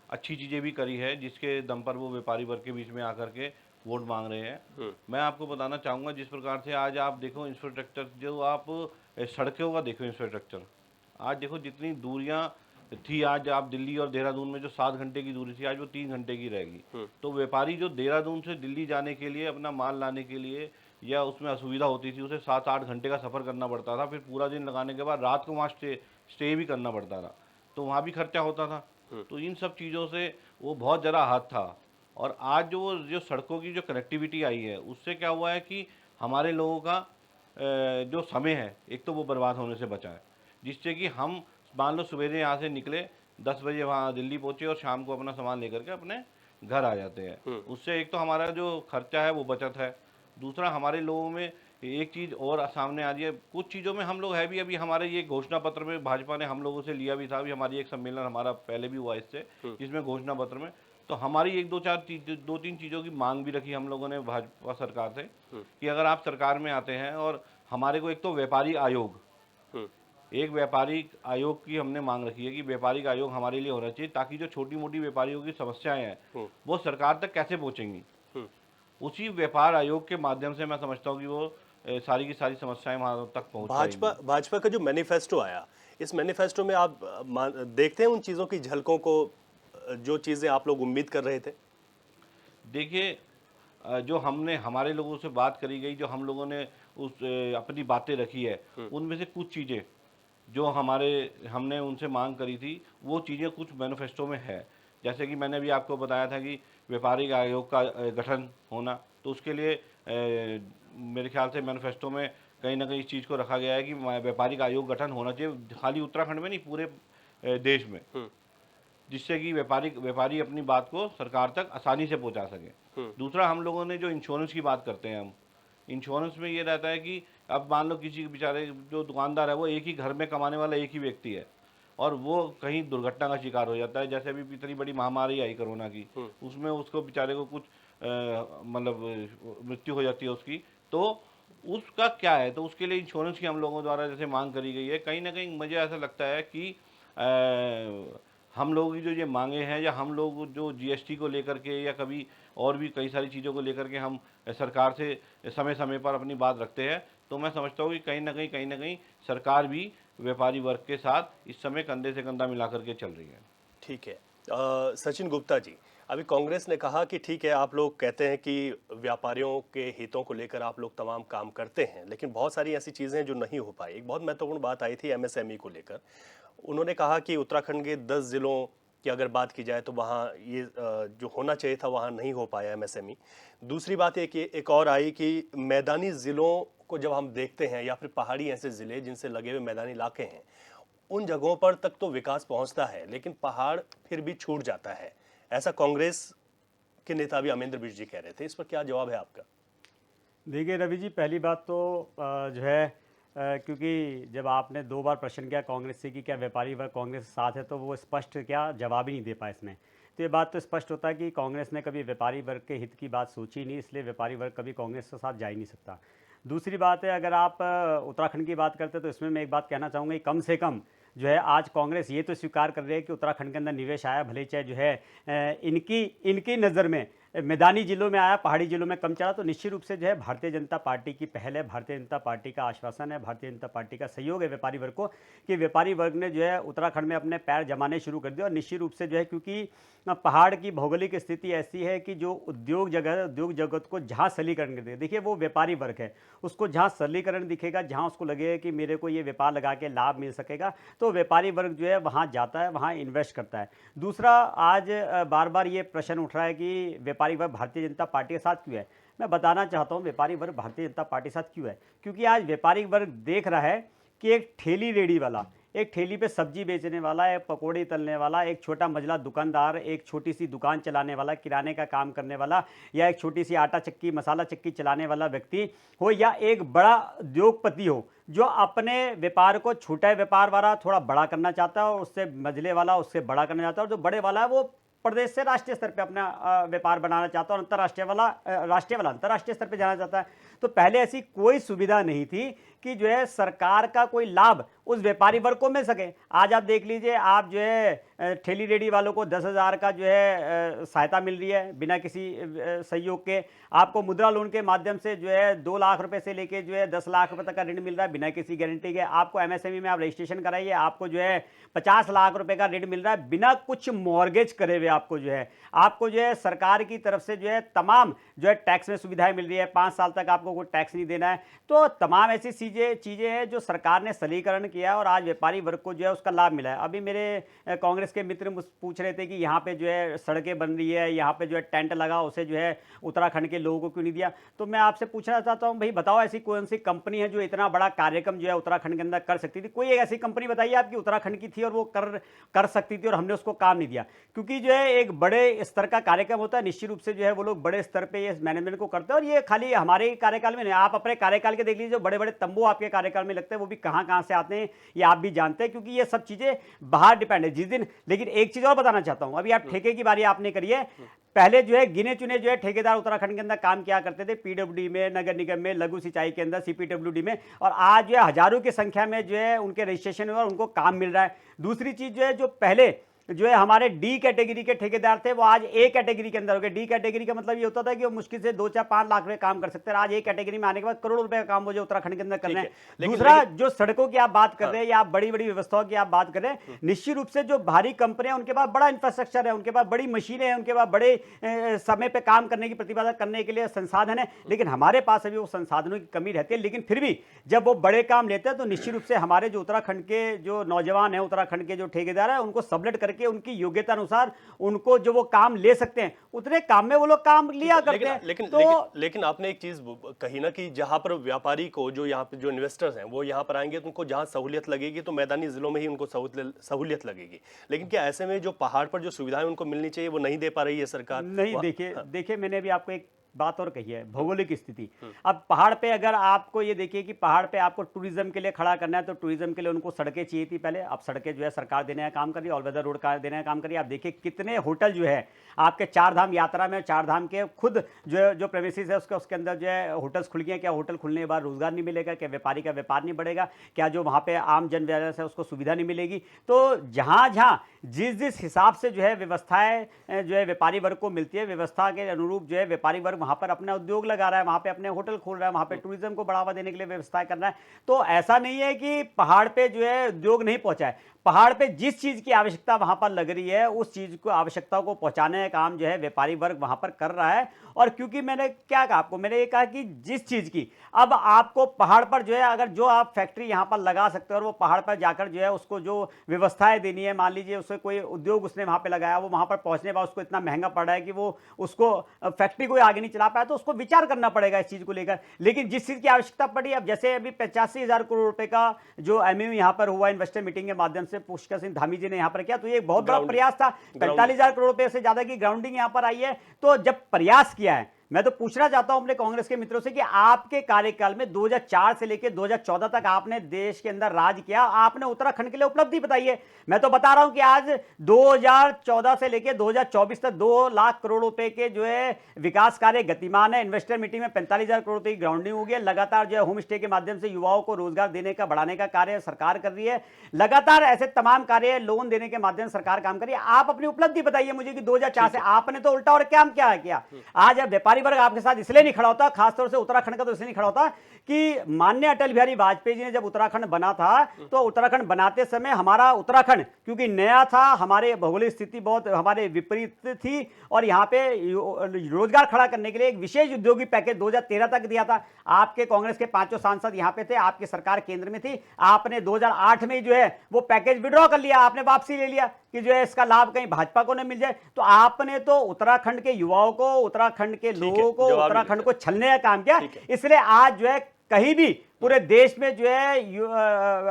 अच्छी चीज़ें भी करी है, जिसके दम पर वो व्यापारी वर्ग के बीच में आकर के वोट मांग रहे हैं। मैं आपको बताना चाहूँगा, जिस प्रकार से आज आप देखो इंफ्रास्ट्रक्चर, जो आप सड़कों का देखो इंफ्रास्ट्रक्चर, आज देखो जितनी दूरियां थी, आज आप दिल्ली और देहरादून में जो 7 घंटे की दूरी थी, आज वो 3 घंटे की रहेगी। तो व्यापारी जो देहरादून से दिल्ली जाने के लिए, अपना माल लाने के लिए, या उसमें असुविधा होती थी, उसे 7-8 घंटे का सफ़र करना पड़ता था, फिर पूरा दिन लगाने के बाद रात को वहाँ स्टे भी करना पड़ता था, तो वहाँ भी खर्चा होता था। तो इन सब चीज़ों से वो बहुत ज़रा हाथ था। और आज जो सड़कों की जो कनेक्टिविटी आई है, उससे क्या हुआ है कि हमारे लोगों का जो समय है, एक तो वो बर्बाद होने से बचा है, जिससे कि हम मान लो सवेरे यहाँ से निकले 10 बजे वहाँ दिल्ली पहुँचे और शाम को अपना सामान लेकर के अपने घर आ जाते हैं। उससे एक तो हमारा जो खर्चा है वो बचत है, दूसरा हमारे लोगों में एक चीज़ और सामने आ रही है। कुछ चीज़ों में हम लोग है भी, अभी हमारे ये घोषणा पत्र में भाजपा ने हम लोगों से लिया भी था, अभी हमारी एक सम्मेलन हमारा पहले भी हुआ इससे, जिसमें घोषणा पत्र में तो हमारी एक दो तीन चीज़ों की मांग भी रखी हम लोगों ने भाजपा सरकार से कि अगर आप सरकार में आते हैं और हमारे को एक तो व्यापारी आयोग, एक व्यापारिक आयोग की हमने मांग रखी है कि व्यापारिक आयोग हमारे लिए होना चाहिए, ताकि जो छोटी मोटी व्यापारियों की समस्याएं हैं वो सरकार तक कैसे पहुंचेंगी, उसी व्यापार आयोग के माध्यम से मैं समझता हूँ कि वो सारी की सारी समस्याएं वहां तक पहुंच भाजपा का जो मैनिफेस्टो आया, इस मैनिफेस्टो में आप देखते हैं उन चीज़ों की झलकों को, जो चीज़ें आप लोग उम्मीद कर रहे थे? देखिए, जो हमने हमारे लोगों से बात करी गई, जो हम लोगों ने उस अपनी बातें रखी है, उनमें से कुछ चीज़ें जो हमने उनसे मांग करी थी, वो चीज़ें कुछ मैनिफेस्टो में है। जैसे कि मैंने भी आपको बताया था कि व्यापारिक आयोग का गठन होना, तो उसके लिए मेरे ख्याल से मैनिफेस्टो में कहीं ना कहीं इस चीज़ को रखा गया है कि व्यापारिक आयोग गठन होना चाहिए, खाली उत्तराखंड में नहीं, पूरे देश में, जिससे कि व्यापारी अपनी बात को सरकार तक आसानी से पहुंचा सके। दूसरा, हम लोगों ने जो इंश्योरेंस की बात करते हैं, हम इंश्योरेंस में ये रहता है कि अब मान लो किसी बेचारे जो दुकानदार है, वो एक ही घर में कमाने वाला एक ही व्यक्ति है और वो कहीं दुर्घटना का शिकार हो जाता है, जैसे अभी इतनी बड़ी महामारी आई कोरोना की, उसमें उसको बेचारे को कुछ मतलब मृत्यु हो जाती है उसकी, तो उसका क्या है, तो उसके लिए इंश्योरेंस की हम लोगों द्वारा जैसे मांग करी गई है। कहीं ना कहीं मुझे ऐसा लगता है कि हम लोगों की जो ये मांगे हैं, या हम लोग जो जीएसटी को लेकर के या कभी और भी कई सारी चीज़ों को लेकर के हम सरकार से समय समय पर अपनी बात रखते हैं, तो मैं समझता हूँ कि कहीं ना कहीं सरकार भी व्यापारी वर्ग के साथ इस समय कंधे से कंधा मिला करके चल रही है। ठीक है। सचिन गुप्ता जी, अभी कांग्रेस ने कहा कि ठीक है, आप लोग कहते हैं कि व्यापारियों के हितों को लेकर आप लोग तमाम काम करते हैं, लेकिन बहुत सारी ऐसी चीज़ें हैं जो नहीं हो पाई। एक बहुत महत्वपूर्ण बात आई थी एमएसएमई को लेकर। उन्होंने कहा कि उत्तराखंड के 10 जिलों की अगर बात की जाए तो वहाँ ये जो होना चाहिए था वहाँ नहीं हो पाया एमएसएमई। दूसरी बात एक और आई कि मैदानी ज़िलों को जब हम देखते हैं, या फिर पहाड़ी ऐसे ज़िले जिनसे लगे हुए मैदानी इलाके हैं, उन जगहों पर तक तो विकास पहुंचता है, लेकिन पहाड़ फिर भी छूट जाता है। ऐसा कांग्रेस के नेता भी अमरिंदर बिष्ट जी कह रहे थे। इस पर क्या जवाब है आपका? देखिए रवि जी, पहली बात तो जो है क्योंकि जब आपने 2 बार प्रश्न किया कांग्रेस से कि क्या व्यापारी वर्ग कांग्रेस के साथ है, तो वो स्पष्ट क्या जवाब ही नहीं दे पाए इसमें। तो ये बात तो स्पष्ट होता है कि कांग्रेस ने कभी व्यापारी वर्ग के हित की बात सोची नहीं, इसलिए व्यापारी वर्ग कभी कांग्रेस के साथ जा ही नहीं सकता। दूसरी बात है, अगर आप उत्तराखंड की बात करते हैं तो इसमें मैं एक बात कहना चाहूँगा कि कम से कम जो है आज कांग्रेस ये तो स्वीकार कर रही है कि उत्तराखंड के अंदर निवेश आया, भले चाहे जो है इनकी नज़र में मैदानी जिलों में आया, पहाड़ी जिलों में कम चला, तो निश्चित रूप से जो है भारतीय जनता पार्टी की पहल है, भारतीय जनता पार्टी का आश्वासन है, भारतीय जनता पार्टी का सहयोग है व्यापारी वर्ग को, कि व्यापारी वर्ग ने जो है उत्तराखंड में अपने पैर जमाने शुरू कर दिए। और निश्चित रूप से जो है, क्योंकि पहाड़ की भौगोलिक स्थिति ऐसी है कि जो उद्योग जगत को जहाँ सरलीकरण कर दे, देखिए वो व्यापारी वर्ग है, उसको जहाँ सरलीकरण दिखेगा, जहाँ उसको लगेगा कि मेरे को ये व्यापार लगा के लाभ मिल सकेगा, तो व्यापारी वर्ग जो है वहाँ जाता है, वहाँ इन्वेस्ट करता है। दूसरा, आज बार बार ये प्रश्न उठ रहा है कि व्यापारी वर्ग भारतीय जनता पार्टी के साथ क्यों है। मैं बताना चाहता हूँ व्यापारी वर्ग भारतीय जनता पार्टी के साथ क्यों है, क्योंकि आज व्यापारी वर्ग देख रहा है कि एक ठेली रेडी वाला, एक ठेली पे सब्जी बेचने वाला, एक पकौड़ी तलने वाला, एक छोटा मझला दुकानदार, एक छोटी सी दुकान चलाने वाला, किराने का काम करने वाला, या एक छोटी सी आटा चक्की मसाला चक्की चलाने वाला व्यक्ति हो, या एक बड़ा उद्योगपति हो जो अपने व्यापार को छोटा व्यापार वाला थोड़ा बड़ा करना चाहता है और उससे मझले वाला उससे बड़ा करना चाहता है, और जो बड़े वाला है वो प्रदेश से राष्ट्रीय स्तर पे अपना व्यापार बनाना चाहता है और राष्ट्रीय वाला अंतर्राष्ट्रीय स्तर पे जाना चाहता है। तो पहले ऐसी कोई सुविधा नहीं थी कि जो है सरकार का कोई लाभ उस व्यापारी वर्ग को मिल सके। आज आप देख लीजिए, आप जो है ठेली रेडी वालों को 10,000 का जो है सहायता मिल रही है बिना किसी सहयोग के। आपको मुद्रा लोन के माध्यम से जो है 2 लाख रुपए से लेके जो है 10 लाख रुपए तक का ऋण मिल रहा है बिना किसी गारंटी के। आपको एमएसएमई में आप रजिस्ट्रेशन कराइए, आपको जो है 50 लाख रुपए का ऋण मिल रहा है बिना कुछ मॉर्गेज करे हुए। आपको जो है सरकार की तरफ से जो है तमाम जो है टैक्स में सुविधाएं मिल रही है, 5 साल तक आपको कोई टैक्स नहीं देना है। तो तमाम ऐसी चीजें हैं जो सरकार ने सरलीकरण किया और आज व्यापारी वर्ग को जो है उसका लाभ मिला है। अभी मेरे कांग्रेस के मित्र पूछ रहे थे कि यहाँ पे जो है सड़कें बन रही है, यहाँ पे जो है टेंट लगा, उसे जो है उत्तराखंड के लोगों को क्यों नहीं दिया। तो मैं आपसे पूछना चाहता हूँ, भाई बताओ ऐसी कौन सी कंपनी है जो इतना बड़ा कार्यक्रम जो है उत्तराखंड के अंदर कर सकती थी? कोई एक ऐसी कंपनी बताइए आपकी उत्तराखंड की थी और वो कर सकती थी और हमने उसको काम नहीं दिया। क्योंकि जो है एक बड़े स्तर का कार्यक्रम होता है, निश्चित रूप से जो है वो लोग बड़े स्तर पे ये मैनेजमेंट को करते हैं। और ये खाली हमारे कार्यकाल में नहीं, आप अपने कार्यकाल के देख लीजिए, जो बड़े बड़े तंबू आपके कार्यकाल में लगते हैं वो भी कहां से आते हैं ये आप भी जानते हैं, क्योंकि ये सब चीजें बाहर डिपेंड है जिस दिन। लेकिन एक चीज और बताना चाहता हूं, अभी आप ठेके की बारी आपने करी है, पहले जो है गिने चुने जो है ठेकेदार उत्तराखंड के अंदर काम किया करते थे, पीडब्ल्यूडी में, नगर निगम में, लघु सिंचाई के अंदर, सीपीडब्ल्यूडी में, और आज जो है हजारों की संख्या में जो है उनके रजिस्ट्रेशन हुआ और उनको काम मिल रहा है। दूसरी चीज जो है, जो पहले जो है हमारे डी कैटेगरी के ठेकेदार थे वो आज ए कैटेगरी के अंदर हो गए। डी कैटेगरी का मतलब ये होता था कि वो मुश्किल से 2-4-5 लाख रुपए काम कर सकते हैं, आज ए कैटेगरी में आने के बाद करोड़ों रुपए का काम वो जो उत्तराखंड के अंदर कर रहे हैं। दूसरा, जो सड़कों की आप बात कर रहे हैं या आप बड़ी बड़ी व्यवस्थाओं की आप बात कर रहे हैं, निश्चित रूप से जो भारी कंपनियां उनके पास बड़ा इंफ्रास्ट्रक्चर है, उनके पास बड़ी मशीनें हैं, उनके पास बड़े समय पे काम करने की प्रतिपादन करने के लिए संसाधन है, लेकिन हमारे पास अभी वो संसाधनों की कमी रहती है। लेकिन फिर भी जब वो बड़े काम लेते हैं तो निश्चित रूप से हमारे जो उत्तराखंड के जो नौजवान हैं, उत्तराखंड के जो ठेकेदार है, उनको सबलेट करके उनकी योग्यता अनुसार उनको जो वो काम ले सकते हैं उतने काम में वो लोग काम लिया करते हैं। लेकिन आपने एक चीज कही ना कि जहां पर व्यापारी को, जो यहाँ पे जो इन्वेस्टर्स हैं वो यहाँ पर आएंगे तो उनको जहां सहूलियत लगेगी तो मैदानी जिलों में ही उनको सहूलियत लगेगी। लेकिन क्या ऐसे में जो पहाड़ पर जो सुविधाएं उनको मिलनी चाहिए वो नहीं दे पा रही है सरकार? नहीं, देखिए मैंने भी आपको एक बात और कही है, भौगोलिक स्थिति। अब पहाड़ पे अगर आपको ये देखिए कि पहाड़ पे आपको टूरिज्म के लिए खड़ा करना है तो टूरिज्म के लिए उनको सड़कें चाहिए थी पहले। अब सड़कें जो है सरकार देने का काम कर रही है, ऑल वेदर रोड का देने का काम कर रही है। आप देखिए कितने होटल जो है आपके 4 धाम यात्रा में, 4 धाम के खुद जो प्रेमिसेस है उसके अंदर जो है होटल्स खुल गए। क्या होटल खुलने के बाद रोजगार नहीं मिलेगा? क्या व्यापारी का व्यापार नहीं बढ़ेगा? क्या जो वहाँ पे आम जन है उसको सुविधा नहीं मिलेगी? तो जहाँ जिस हिसाब से जो है व्यवस्थाएं जो है व्यापारी वर्ग को मिलती है, व्यवस्था के अनुरूप जो है व्यापारी वर्ग वहाँ पर अपना उद्योग लगा रहा है, वहाँ पे अपने होटल खोल रहा है, वहाँ पे टूरिज्म को बढ़ावा देने के लिए व्यवस्था कर रहा है। तो ऐसा नहीं है कि पहाड़ पे जो है उद्योग नहीं पहुंचा है। पहाड़ पे जिस चीज की आवश्यकता वहां पर लग रही है उस चीज को, आवश्यकता को पहुंचाने का काम जो है व्यापारी वर्ग वहां पर कर रहा है। और क्योंकि मैंने क्या कहा आपको, मैंने ये कहा कि जिस चीज की अब आपको पहाड़ पर जो है अगर जो आप फैक्ट्री यहां पर लगा सकते हो और वो पहाड़ पर जाकर जो है उसको जो व्यवस्थाएं देनी है, मान लीजिए उसे कोई उद्योग उसने वहां पर लगाया, वो वहां पर पहुंचने के बाद उसको इतना महंगा पड़ रहा है कि वो उसको फैक्ट्री को आगे नहीं चला पाया, तो उसको विचार करना पड़ेगा इस चीज को लेकर। लेकिन जिस चीज की आवश्यकता पड़ी, अब जैसे अभी 85,000 करोड़ रुपए का जो एमओयू यहां पर हुआ इन्वेस्टर मीटिंग के माध्यम से पुष्कर सिंह धामी जी ने यहां पर किया, तो ये बहुत बड़ा प्रयास था। 45,000 करोड़ रुपए से ज्यादा की ग्राउंडिंग यहां पर आई है। तो जब प्रयास किया है, मैं तो पूछना चाहता हूं अपने कांग्रेस के मित्रों से कि आपके कार्यकाल में 2004 से लेकर 2014 तक आपने देश के अंदर राज किया, आपने उत्तराखंड के लिए उपलब्धि बताई है। मैं तो बता रहा हूं कि आज 2014 से लेकर 2024 तक 2 लाख करोड़ रुपए के जो है विकास कार्य गतिमान है। इन्वेस्टर मीटिंग में 45,000 करोड़ रुपए की ग्राउंडिंग हो गई। लगातार जो है होम स्टे के माध्यम से युवाओं को रोजगार देने का, बढ़ाने का कार्य सरकार कर रही है। लगातार ऐसे तमाम कार्य, लोन देने के माध्यम से सरकार काम कर रही है। आप अपनी उपलब्धि बताइए मुझे कि 2004 से आपने तो उल्टा और क्या किया। आज व्यापारी वर्ग आपके साथ इसलिए नहीं खड़ा होता, खासतौर से उत्तराखंड का तो इसलिए नहीं खड़ा होता कि माननीय अटल बिहारी वाजपेयी जी ने जब उत्तराखंड बना था तो उत्तराखंड बनाते समय हमारा उत्तराखंड क्योंकि नया था, हमारे भौगोलिक स्थिति बहुत हमारे विपरीत थी और यहाँ पे रोजगार खड़ा करने के लिए एक विशेष उद्योगी पैकेज 2013 तक दिया था। आपके कांग्रेस के 5 सांसद यहाँ पे थे, आपकी सरकार केंद्र में थी, आपने 2008 में जो है वो पैकेज विड्रॉ कर लिया, आपने वापसी ले लिया कि जो है इसका लाभ कहीं भाजपा को न मिल जाए। तो आपने तो उत्तराखंड के युवाओं को, उत्तराखंड के लोगों को, उत्तराखंड को छलने का काम किया। इसलिए आज जो है कहीं भी पूरे देश में जो है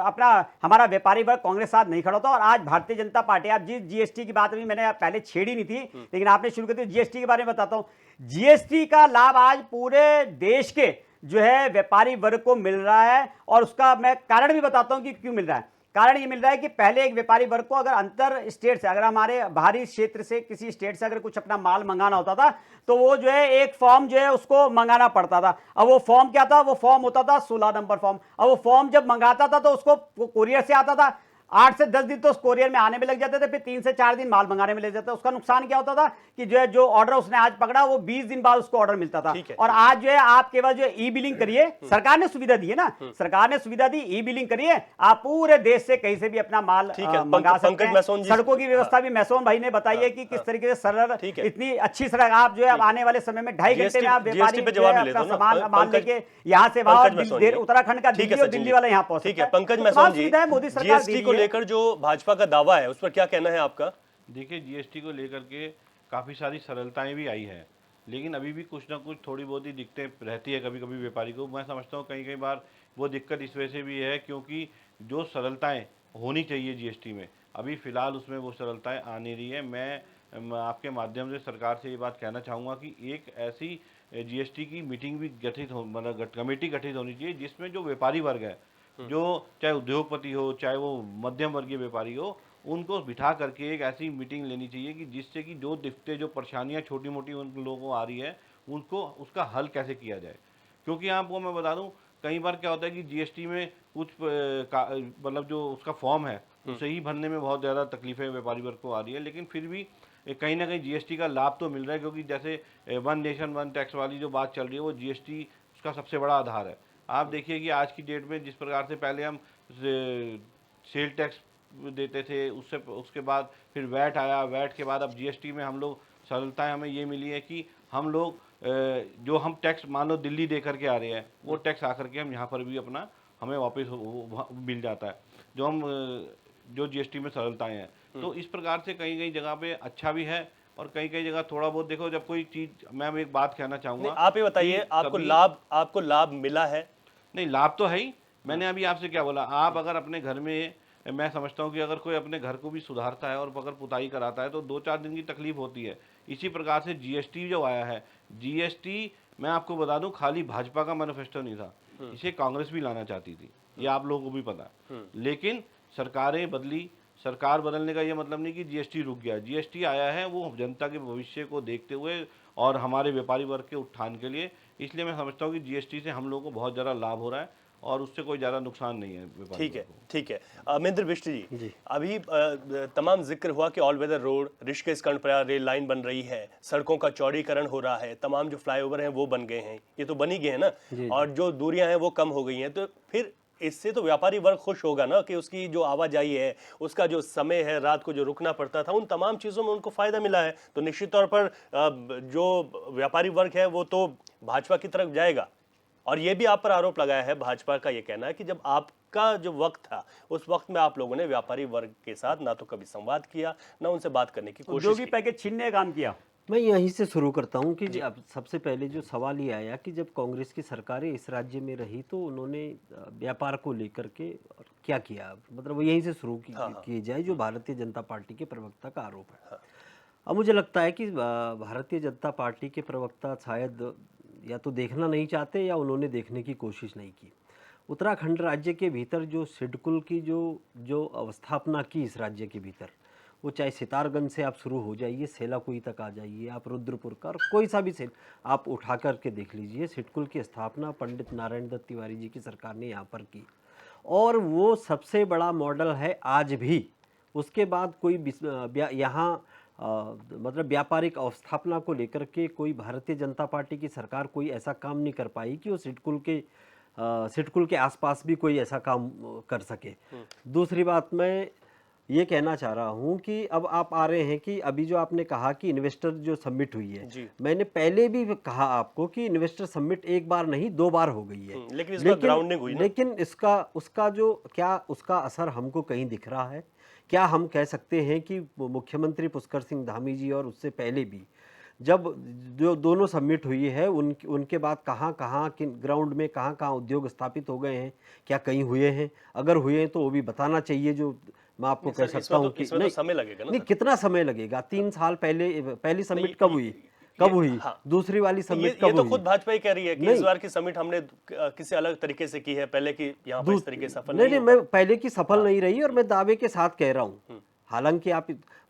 अपना हमारा व्यापारी वर्ग कांग्रेस साथ नहीं खड़ा होता। और आज भारतीय जनता पार्टी, आप जिस जीएसटी की बात अभी मैंने पहले छेड़ी नहीं थी, लेकिन आपने शुरू कर दी, जीएसटी के बारे में बताता हूं। जीएसटी का लाभ आज पूरे देश के जो है व्यापारी वर्ग को मिल रहा है, और उसका मैं कारण भी बताता हूं कि क्यों मिल रहा है। कारण ये मिल रहा है कि पहले एक व्यापारी वर्ग को अगर अंतर स्टेट से, अगर हमारे बाहरी क्षेत्र से किसी स्टेट से अगर कुछ अपना माल मंगाना होता था, तो वो जो है एक फॉर्म जो है उसको मंगाना पड़ता था। अब वो फॉर्म क्या था? वो फॉर्म होता था 16 नंबर फॉर्म। अब वो फॉर्म जब मंगाता था तो उसको कोरियर से आता था, 8 से 10 दिन तो उस कोरियर में आने में लग जाते थे, फिर 3 से 4 दिन माल मंगाने में लग जाता था। उसका नुकसान क्या होता था कि जो है जो ऑर्डर उसने आज पकड़ा वो 20 दिन बाद उसको ऑर्डर मिलता था। और आज जो है आप केवल जो ई बिलिंग करिए, सरकार ने सुविधा दी है ना, सरकार ने सुविधा दी, ई बिलिंग करिए, आप पूरे देश से कहीं से भी अपना माल मंगा सकते हैं। सड़कों की व्यवस्था भी मैसोन भाई ने बताई है कि किस तरीके से सरल, इतनी अच्छी सड़क, आप जो है अब आने वाले समय में 2.5 घंटे में आप व्यापारी अपना सामान माल लेके यहाँ से वहां, उत्तराखंड का दिल्ली और दिल्ली वाला यहाँ पहुंच सकता है। पंकज मैसोन जी, मोदी सरकार जीएसटी को लेकर जो भाजपा का दावा है उस पर क्या कहना है आपका? देखिए, जीएसटी को लेकर के काफ़ी सारी सरलताएं भी आई हैं, लेकिन अभी भी कुछ ना कुछ थोड़ी बहुत ही दिक्कतें रहती है कभी कभी व्यापारी को। मैं समझता हूँ कई बार वो दिक्कत इस वजह से भी है क्योंकि जो सरलताएं होनी चाहिए जीएसटी में, अभी फ़िलहाल उसमें वो सरलताएं आ नहीं रही है। मैं आपके माध्यम से सरकार से ये बात कहना चाहूँगा कि एक ऐसी जीएसटी की मीटिंग भी गठित हो, मतलब कमेटी गठित होनी चाहिए जिसमें जो व्यापारी वर्ग है, जो चाहे उद्योगपति हो चाहे वो मध्यम वर्गीय व्यापारी हो, उनको बिठा करके एक ऐसी मीटिंग लेनी चाहिए कि जिससे कि जो दिक्कतें, जो परेशानियां छोटी मोटी उन लोगों को आ रही है, उनको उसका हल कैसे किया जाए। क्योंकि आपको मैं बता दूं, कई बार क्या होता है कि जीएसटी में कुछ मतलब जो उसका फॉर्म है उसे ही भरने में बहुत ज़्यादा तकलीफें व्यापारी वर्ग को आ रही है, लेकिन फिर भी कहीं ना कहीं जीएसटी का लाभ तो मिल रहा है। क्योंकि जैसे वन नेशन वन टैक्स वाली जो बात चल रही है, वो जीएसटी उसका सबसे बड़ा आधार है। आप देखिए कि आज की डेट में जिस प्रकार से पहले हम सेल टैक्स देते थे, उसके बाद फिर वैट आया, वैट के बाद अब जीएसटी में हम लोग सरलताएं हमें ये मिली है कि हम लोग जो हम टैक्स मान लो दिल्ली दे करके आ रहे हैं, वो टैक्स आकर के हम यहाँ पर भी अपना हमें वापस मिल जाता है, जो जीएसटी में सरलताएं हैं। तो इस प्रकार से कई कई जगह पे अच्छा भी है और कई कई जगह थोड़ा बहुत देखो, जब कोई चीज, मैं एक बात कहना चाहूँगा, आप ये बताइए, आपको लाभ मिला है? नहीं, लाभ तो है ही। मैंने अभी आपसे क्या बोला, आप अगर अपने घर में, मैं समझता हूँ कि अगर कोई अपने घर को भी सुधारता है और अगर पुताई कराता है तो 2-4 दिन की तकलीफ होती है। इसी प्रकार से जीएसटी जो आया है, जीएसटी मैं आपको बता दूं खाली भाजपा का मैनिफेस्टो नहीं था, इसे कांग्रेस भी लाना चाहती थी, ये आप लोगों को भी पता है। लेकिन सरकारें बदली, सरकार बदलने का ये मतलब नहीं कि जीएसटी रुक गया। जीएसटी आया है वो जनता के भविष्य को देखते हुए और हमारे व्यापारी वर्ग के उत्थान के लिए, इसलिए मैं समझता हूँ कि जीएसटी से हम लोगों को बहुत ज़्यादा लाभ हो रहा है और उससे कोई ज़्यादा नुकसान नहीं है। ठीक है, ठीक है। महेंद्र बिष्ट जी, अभी तमाम जिक्र हुआ कि all weather road, Rishikesh Karnaprayag rail line बन रही है, सड़कों का चौड़ीकरण हो रहा है, तमाम जो फ्लाईओवर हैं वो बन गए हैं, ये तो बन ही गए हैं ना, और जो दूरियां हैं वो कम हो गई हैं। तो फिर इससे तो व्यापारी वर्ग खुश होगा ना कि उसकी जो आवाजाही है, उसका जो समय है, रात को जो रुकना पड़ता था, उन तमाम चीज़ों में उनको फायदा मिला है। तो निश्चित तौर पर जो व्यापारी वर्ग है वो तो भाजपा की तरफ जाएगा। और ये भी आप पर आरोप लगाया है, भाजपा का ये कहना है कि जब आपका जो वक्त था उस वक्त में आप लोगों ने व्यापारी वर्ग के साथ ना तो कभी संवाद किया, ना उनसे बात करने की कोशिश की। जो भी पैकेज छीनने का काम किया। मैं यहीं से शुरू करता हूं कि अब सबसे पहले जो सवाल ये आया कि जब कांग्रेस की सरकारें इस राज्य में रही तो उन्होंने व्यापार को लेकर के क्या किया, मतलब वो यहीं से शुरू किए जाए, जो भारतीय जनता पार्टी के प्रवक्ता का आरोप है। अब मुझे लगता है कि भारतीय जनता पार्टी के प्रवक्ता शायद या तो देखना नहीं चाहते या उन्होंने देखने की कोशिश नहीं की। उत्तराखंड राज्य के भीतर जो सिडकुल की जो अवस्थापना की इस राज्य के भीतर, वो चाहे सितारगंज से आप शुरू हो जाइए, सेलाकुई तक आ जाइए, आप रुद्रपुर का, और कोई सा भी सेल आप उठा करके देख लीजिए, सिडकुल की स्थापना पंडित नारायण दत्त तिवारी जी की सरकार ने यहाँ पर की और वो सबसे बड़ा मॉडल है आज भी। उसके बाद कोई यहाँ मतलब व्यापारिक अवस्थापना को लेकर के कोई भारतीय जनता पार्टी की सरकार कोई ऐसा काम नहीं कर पाई कि वो सिडकुल के आसपास भी कोई ऐसा काम कर सके। दूसरी बात मैं ये कहना चाह रहा हूँ कि अब आप आ रहे हैं कि अभी जो आपने कहा कि इन्वेस्टर जो सबमिट हुई है, मैंने पहले भी कहा आपको कि इन्वेस्टर सबमिट एक बार नहीं 2 बार हो गई है, लेकिन उसका जो क्या उसका असर हमको कहीं दिख रहा है? क्या हम कह सकते हैं कि मुख्यमंत्री पुष्कर सिंह धामी जी और उससे पहले भी जब जो दोनों सबमिट हुई है उनके बाद कहाँ कहाँ किन ग्राउंड में कहाँ कहाँ उद्योग स्थापित हो गए हैं, क्या कहीं हुए हैं, अगर हुए हैं तो वो भी बताना चाहिए। जो मैं आपको कह सकता हूँ कि इसमें तो समय लगेगा ना नहीं, सर? कितना समय लगेगा? 3 साल पहले पहली सबमिट कब हुई, ये- कब हुई, हाँ। दूसरी वाली ये सबमिट ये कब तो हुई? खुद भाजपा ही कह रही है कि इस नहीं। बार की समिट हमने किसी अलग तरीके से की है, पहले की यहाँ पर इस तरीके से सफल नहीं नहीं नहीं, हो मैं पहले की सफल नहीं रही और मैं दावे के साथ कह रहा हूँ। हालांकि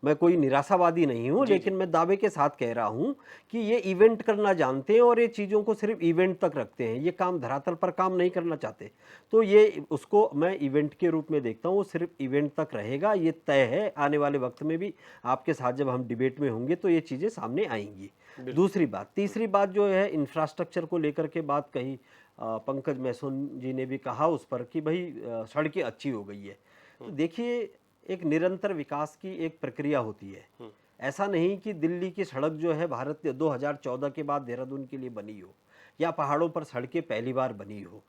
मैं कोई निराशावादी नहीं हूँ, लेकिन मैं दावे के साथ कह रहा हूँ कि ये इवेंट करना जानते हैं और ये चीज़ों को सिर्फ इवेंट तक रखते हैं, ये काम धरातल पर काम नहीं करना चाहते। तो ये उसको मैं इवेंट के रूप में देखता हूँ, वो सिर्फ इवेंट तक रहेगा, ये तय है। आने वाले वक्त में भी आपके साथ जब हम डिबेट में होंगे तो ये चीज़ें सामने आएंगी। दूसरी बात, तीसरी बात जो है इंफ्रास्ट्रक्चर को लेकर के बात कही, पंकज मैसून जी ने भी कहा उस पर कि भाई सड़कें अच्छी हो गई है। तो देखिए, एक निरंतर विकास की एक प्रक्रिया होती है। ऐसा नहीं कि दिल्ली की सड़क जो है भारत 2014 के बाद देहरादून के लिए बनी हो, या पहाड़ों पर सड़कें पहली बार बनी हो।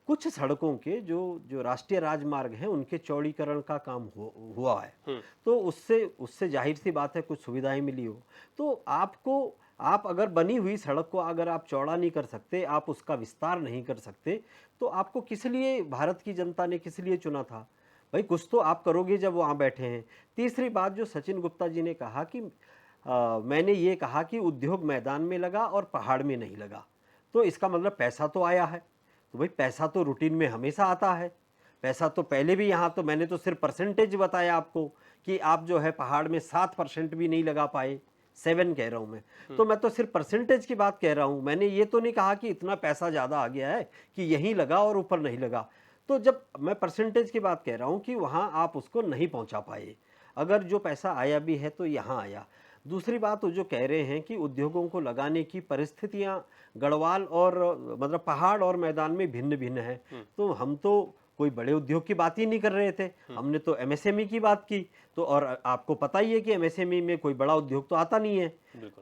कुछ सड़कों के जो राष्ट्रीय राजमार्ग हैं उनके चौड़ीकरण का काम हुआ है, तो उससे जाहिर सी बात है कुछ सुविधाएं मिली हो। तो आप अगर बनी हुई सड़क को अगर आप चौड़ा नहीं कर सकते, आप उसका विस्तार नहीं कर सकते, तो आपको किस लिए, भारत की जनता ने किस लिए चुना था? भाई कुछ तो आप करोगे जब वहाँ बैठे हैं। तीसरी बात जो सचिन गुप्ता जी ने कहा कि मैंने ये कहा कि उद्योग मैदान में लगा और पहाड़ में नहीं लगा, तो इसका मतलब पैसा तो आया है। तो भाई पैसा तो रूटीन में हमेशा आता है, पैसा तो पहले भी यहाँ, तो मैंने तो सिर्फ परसेंटेज बताया आपको कि आप जो है पहाड़ में 7% भी नहीं लगा पाए, 7 कह रहा हूँ मैं, तो मैं तो सिर्फ परसेंटेज की बात कह रहा हूँ। मैंने ये तो नहीं कहा कि इतना पैसा ज़्यादा आ गया है कि यहीं लगा और ऊपर नहीं लगा। तो जब मैं परसेंटेज की बात कह रहा हूँ कि वहाँ आप उसको नहीं पहुँचा पाए, अगर जो पैसा आया भी है तो यहाँ आया। दूसरी बात वो जो कह रहे हैं कि उद्योगों को लगाने की परिस्थितियाँ गढ़वाल और मतलब पहाड़ और मैदान में भिन्न भिन्न है, तो हम तो कोई बड़े उद्योग की बात ही नहीं कर रहे थे, हमने तो एमएसएमई की बात की। तो और आपको पता ही है कि एमएसएमई में कोई बड़ा उद्योग तो आता नहीं है,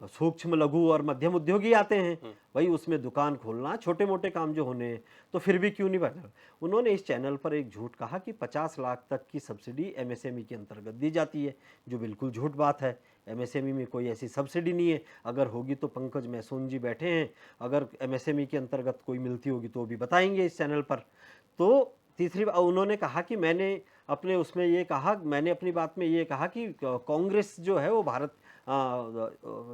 सूक्ष्म लघु और मध्यम उद्योग ही आते हैं। भाई उसमें दुकान खोलना, छोटे मोटे काम जो होने हैं, तो फिर भी क्यों नहीं बढ़ा। उन्होंने इस चैनल पर एक झूठ कहा कि 50 लाख तक की सब्सिडी एमएसएमई के अंतर्गत दी जाती है, जो बिल्कुल झूठ बात है। एमएसएमई में कोई ऐसी सब्सिडी नहीं है, अगर होगी तो पंकज मैसून जी बैठे हैं, अगर एमएसएमई के अंतर्गत कोई मिलती होगी तो भी बताएंगे इस चैनल पर। तो तीसरी बात उन्होंने कहा कि मैंने अपने उसमें ये कहा, मैंने अपनी बात में ये कहा कि कांग्रेस जो है वो भारत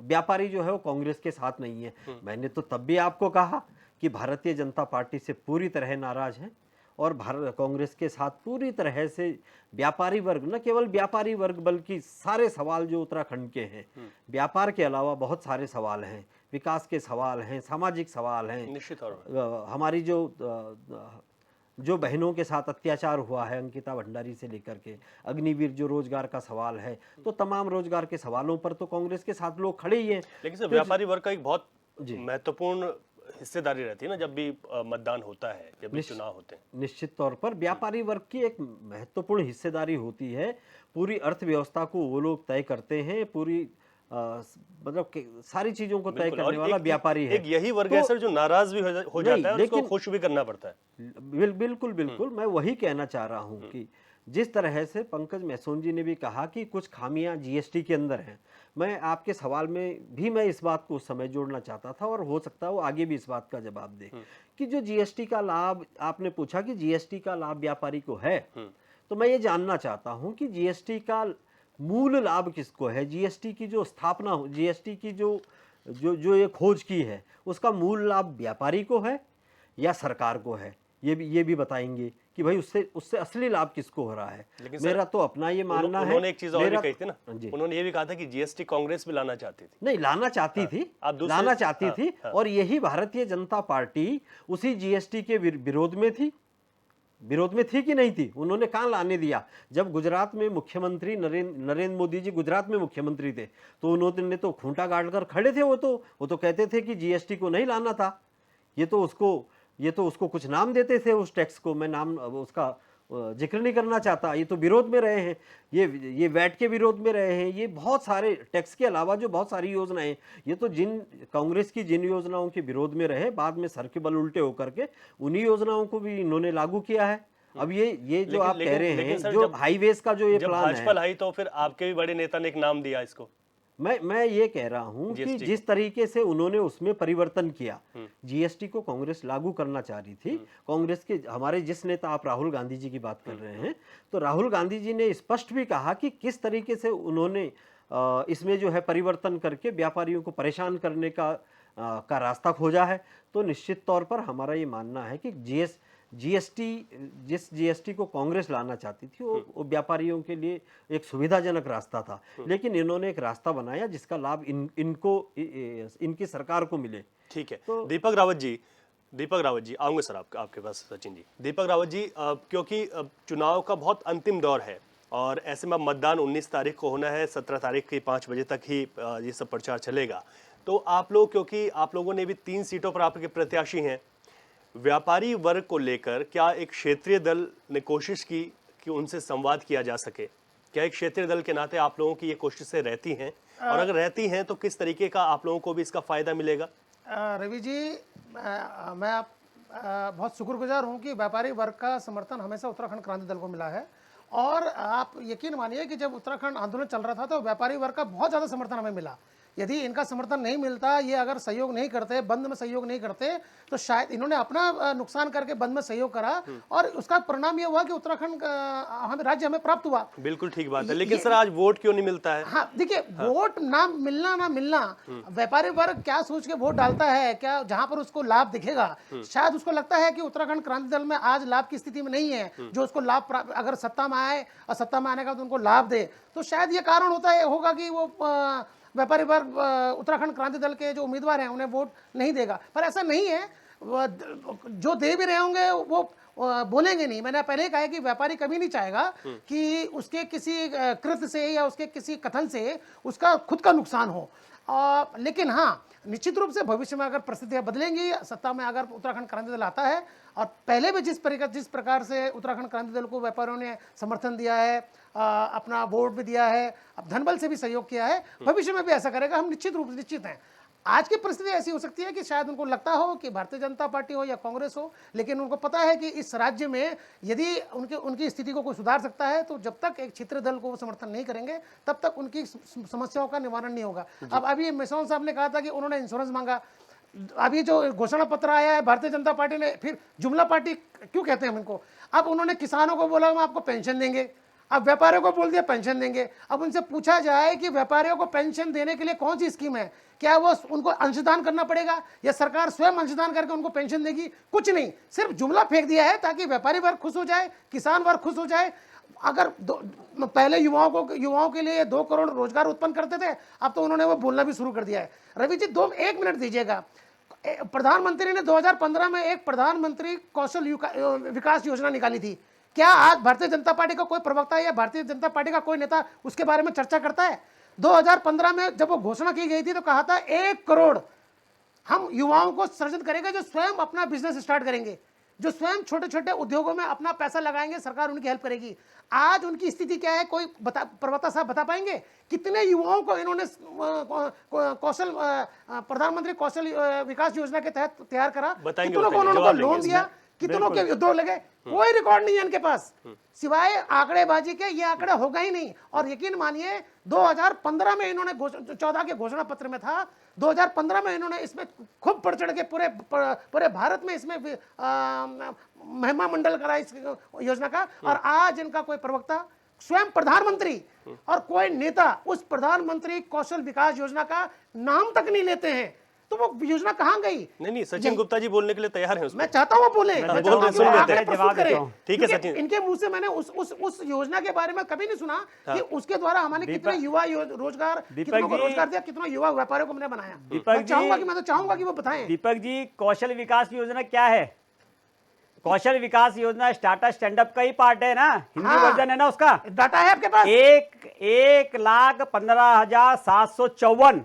व्यापारी जो है वो कांग्रेस के साथ नहीं है। मैंने तो तब भी आपको कहा कि भारतीय जनता पार्टी से पूरी तरह नाराज है और भारत कांग्रेस के साथ पूरी तरह से व्यापारी वर्ग, न केवल व्यापारी वर्ग बल्कि सारे सवाल जो उत्तराखंड के हैं, व्यापार के अलावा बहुत सारे सवाल हैं, विकास के सवाल हैं, सामाजिक सवाल हैं, निश्चित तौर पर हमारी जो बहनों के साथ अत्याचार हुआ है, अंकिता भंडारी से लेकर के अग्निवीर जो रोजगार का सवाल है, तो तमाम रोजगार के सवालों पर तो कांग्रेस के साथ लोग खड़े ही हैं। लेकिन सर व्यापारी वर्ग का एक बहुत महत्वपूर्ण हिस्सेदारी रहती है ना जब भी मतदान होता है, जब भी चुनाव होते हैं। निश्चित तौर पर व्यापारी वर्ग की एक महत्वपूर्ण हिस्सेदारी होती है, पूरी अर्थव्यवस्था को वो लोग तय करते हैं, पूरी मतलब सारी चीजों को तय करने वाला व्यापारी है। एक यही वर्ग है सर जो नाराज भी हो जाता है और उसको खुश भी करना पड़ता है। बिल्कुल बिल्कुल, मैं वही कहना चाह रहा हूँ कि जिस तरह से पंकज मैसून जी ने भी कहा कि कुछ खामियां जीएसटी के अंदर हैं, मैं आपके सवाल में भी मैं इस बात को उस समय जोड़ना चाहता था और हो सकता है वो आगे भी इस बात का जवाब दे कि जो जीएसटी का लाभ आपने पूछा कि जीएसटी का लाभ व्यापारी को है, तो मैं ये जानना चाहता हूँ कि जीएसटी का मूल लाभ किसको है। जीएसटी की जो स्थापना, जीएसटी की जो ये खोज की है, उसका मूल लाभ व्यापारी को है या सरकार को है, ये भी बताएंगे कि भाई उससे असली लाभ किसको हो रहा है। मेरा तो अपना ये मानना है। उन्होंने एक चीज और भी कही थी ना, उन्होंने ये भी कहा था कि जीएसटी कांग्रेस भी लाना चाहती थी। नहीं, लाना चाहती थी, लाना चाहती थी और यही भारतीय जनता पार्टी उसी जीएसटी के विरोध में थी। विरोध में थी कि नहीं थी? उन्होंने कहाँ लाने दिया? जब गुजरात में मुख्यमंत्री नरेंद्र मोदी जी गुजरात में मुख्यमंत्री थे तो उन्होंने तो खूंटा गाड़ कर खड़े थे। वो तो कहते थे कि जीएसटी को नहीं लाना था, ये तो उसको कुछ नाम देते थे उस टैक्स को, मैं नाम उसका जिक्र नहीं करना चाहता। ये तो विरोध में रहे हैं, ये वैट के विरोध में रहे हैं, ये बहुत सारे टैक्स के अलावा जो बहुत सारी योजनाएं, ये तो कांग्रेस की जिन योजनाओं के विरोध में रहे, बाद में सर के बल उल्टे होकर के उन्हीं योजनाओं को भी इन्होंने लागू किया है। अब ये जो आप कह रहे हैं, जो हाईवेज का जो ये प्लान है, भाजपा लाई तो फिर आपके भी बड़े नेता ने एक नाम दिया इसको, मैं ये कह रहा हूं कि GST जिस तरीके से उन्होंने उसमें परिवर्तन किया, जीएसटी को कांग्रेस लागू करना चाह रही थी। कांग्रेस के हमारे जिस नेता, आप राहुल गांधी जी की बात कर रहे हैं, तो राहुल गांधी जी ने स्पष्ट भी कहा कि किस तरीके से उन्होंने इसमें जो है परिवर्तन करके व्यापारियों को परेशान करने का रास्ता खोजा है। तो निश्चित तौर पर हमारा ये मानना है कि जीएसटी जिस जीएसटी को कांग्रेस लाना चाहती थी वो व्यापारियों के लिए एक सुविधाजनक रास्ता था, लेकिन इन्होंने एक रास्ता बनाया जिसका लाभ इनकी सरकार को मिले। ठीक है। दीपक रावत जी आऊंगे सर आपके पास। सचिन जी, दीपक रावत जी, क्योंकि चुनाव का बहुत अंतिम दौर है और ऐसे में मतदान 19 तारीख को होना है, 17 तारीख की 5 बजे तक ही ये सब प्रचार चलेगा। तो आप लोग, क्योंकि आप लोगों ने भी 3 सीटों पर आपके प्रत्याशी हैं, व्यापारी वर्ग को लेकर क्या एक क्षेत्रीय दल ने कोशिश की कि उनसे संवाद किया जा सके? क्या एक क्षेत्रीय दल के नाते आप लोगों की ये कोशिशें रहती हैं, और अगर रहती हैं तो किस तरीके का आप लोगों को भी इसका फायदा मिलेगा? रवि जी, मैं बहुत शुक्रगुजार हूं कि व्यापारी वर्ग का समर्थन हमेशा उत्तराखंड क्रांति दल को मिला है। और आप यकीन मानिए कि जब उत्तराखंड आंदोलन चल रहा था तो व्यापारी वर्ग का बहुत ज़्यादा समर्थन हमें मिला। यदि इनका समर्थन नहीं मिलता, ये अगर सहयोग नहीं करते, बंद में सहयोग नहीं करते, तो शायद इन्होंने अपना नुकसान करके बंद में सहयोग करा और उसका परिणाम ये हुआ कि उत्तराखंड राज्य हमें प्राप्त हुआ। बिल्कुल ठीक बात है, लेकिन सर आज वोट क्यों नहीं मिलता है? हाँ देखिए, वोट ना मिलना, व्यापारी वर्ग क्या सोच के वोट डालता है, क्या जहां पर उसको लाभ दिखेगा, शायद उसको लगता है कि उत्तराखंड क्रांति दल में आज लाभ की स्थिति में नहीं है जो उसको लाभ अगर सत्ता में आए और सत्ता में आने का तो उनको लाभ दे, तो शायद ये कारण होगा कि वो व्यापारी वर्ग उत्तराखंड क्रांति दल के जो उम्मीदवार हैं उन्हें वोट नहीं देगा। पर ऐसा नहीं है, जो दे भी रहे होंगे वो बोलेंगे नहीं। मैंने पहले ही कहा है कि व्यापारी कभी नहीं चाहेगा कि उसके किसी कृत्य से या उसके किसी कथन से उसका खुद का नुकसान हो। लेकिन हाँ, निश्चित रूप से भविष्य में अगर परिस्थितियां बदलेंगी, सत्ता में अगर उत्तराखंड क्रांति दल आता है, और पहले भी जिस प्रकार से उत्तराखंड क्रांति दल को व्यापारियों ने समर्थन दिया है, अपना वोट भी दिया है, अब धनबल से भी सहयोग किया है, भविष्य में भी ऐसा करेगा, हम निश्चित हैं। आज की परिस्थिति ऐसी हो सकती है कि शायद उनको लगता हो कि भारतीय जनता पार्टी हो या कांग्रेस हो, लेकिन उनको पता है कि इस राज्य में यदि उनकी स्थिति को कोई सुधार सकता है, तो जब तक एक क्षेत्रीय दल को वो समर्थन नहीं करेंगे तब तक उनकी समस्याओं का निवारण नहीं होगा। अब अभी मिसौन साहब ने कहा था कि उन्होंने इंश्योरेंस मांगा, अभी जो घोषणा पत्र आया है भारतीय जनता पार्टी ने, फिर जुमला पार्टी क्यों कहते हैं हम इनको, अब उन्होंने किसानों को बोला हम आपको पेंशन देंगे, अब व्यापारियों को बोल दिया पेंशन देंगे। अब उनसे पूछा जाए कि व्यापारियों को पेंशन देने के लिए कौन सी स्कीम है, क्या वो उनको अंशदान करना पड़ेगा या सरकार स्वयं अंशदान करके उनको पेंशन देगी? कुछ नहीं, सिर्फ जुमला फेंक दिया है ताकि व्यापारी वर्ग खुश हो जाए, किसान वर्ग खुश हो जाए। अगर पहले युवाओं के लिए 2 करोड़ रोजगार उत्पन्न करते थे, अब तो उन्होंने वो बोलना भी शुरू कर दिया है। रवि जी 1 मिनट दीजिएगा। प्रधानमंत्री ने 2015 में एक प्रधानमंत्री कौशल विकास योजना निकाली थी। क्या आज भारतीय जनता पार्टी का कोई प्रवक्ता या भारतीय जनता पार्टी का कोई नेता उसके बारे में चर्चा करता है? 2015 में जब वो घोषणा की गई थी तो कहा था 1 करोड़ हम युवाओं को सृजित करेंगे जो स्वयं अपना बिजनेस स्टार्ट करेंगे, जो स्वयं छोटे छोटे उद्योगों में अपना पैसा लगाएंगे, सरकार उनकी हेल्प करेगी। आज उनकी स्थिति क्या है, कोई प्रवक्ता साहब बता पाएंगे? कितने युवाओं को इन्होंने प्रधानमंत्री कौशल विकास योजना के तहत तैयार करा, कितनों को उन्होंने लोन दिया, कितनों के उद्योग लगे? कोई रिकॉर्ड नहीं है इनके पास, सिवाय आंकड़ेबाजी के। ये आंकड़ा होगा ही नहीं। और यकीन मानिए 2015 में इन्होंने 14 के घोषणा पत्र में था, 2015 में इन्होंने इसमें खूब बढ़ चढ़ के पूरे भारत में इसमें महिमा मंडल करा इस योजना का। और आज इनका कोई प्रवक्ता, स्वयं प्रधानमंत्री और कोई नेता उस प्रधानमंत्री कौशल विकास योजना का नाम तक नहीं लेते हैं। तो वो योजना कहाँ गई? नहीं, सचिन गुप्ता जी बोलने के लिए तैयार हैं। मैं चाहता हूँ बोले, ठीक है सचिन। इनके मुंह से मैंने उस योजना के बारे में कभी नहीं सुना कि उसके द्वारा हमने कितने युवा रोजगार, कितनों को रोजगार दिया, कितना युवा व्यापारियों को हमने बनाया। मैं तो चाहूंगा कि वो बताएं। दीपक जी, कौशल विकास योजना क्या है? कौशल विकास योजना स्टार्टअप स्टैंडअप का ही पार्ट है ना, हिंदी वर्जन है ना उसका। डाटा है आपके पास? 1,15,754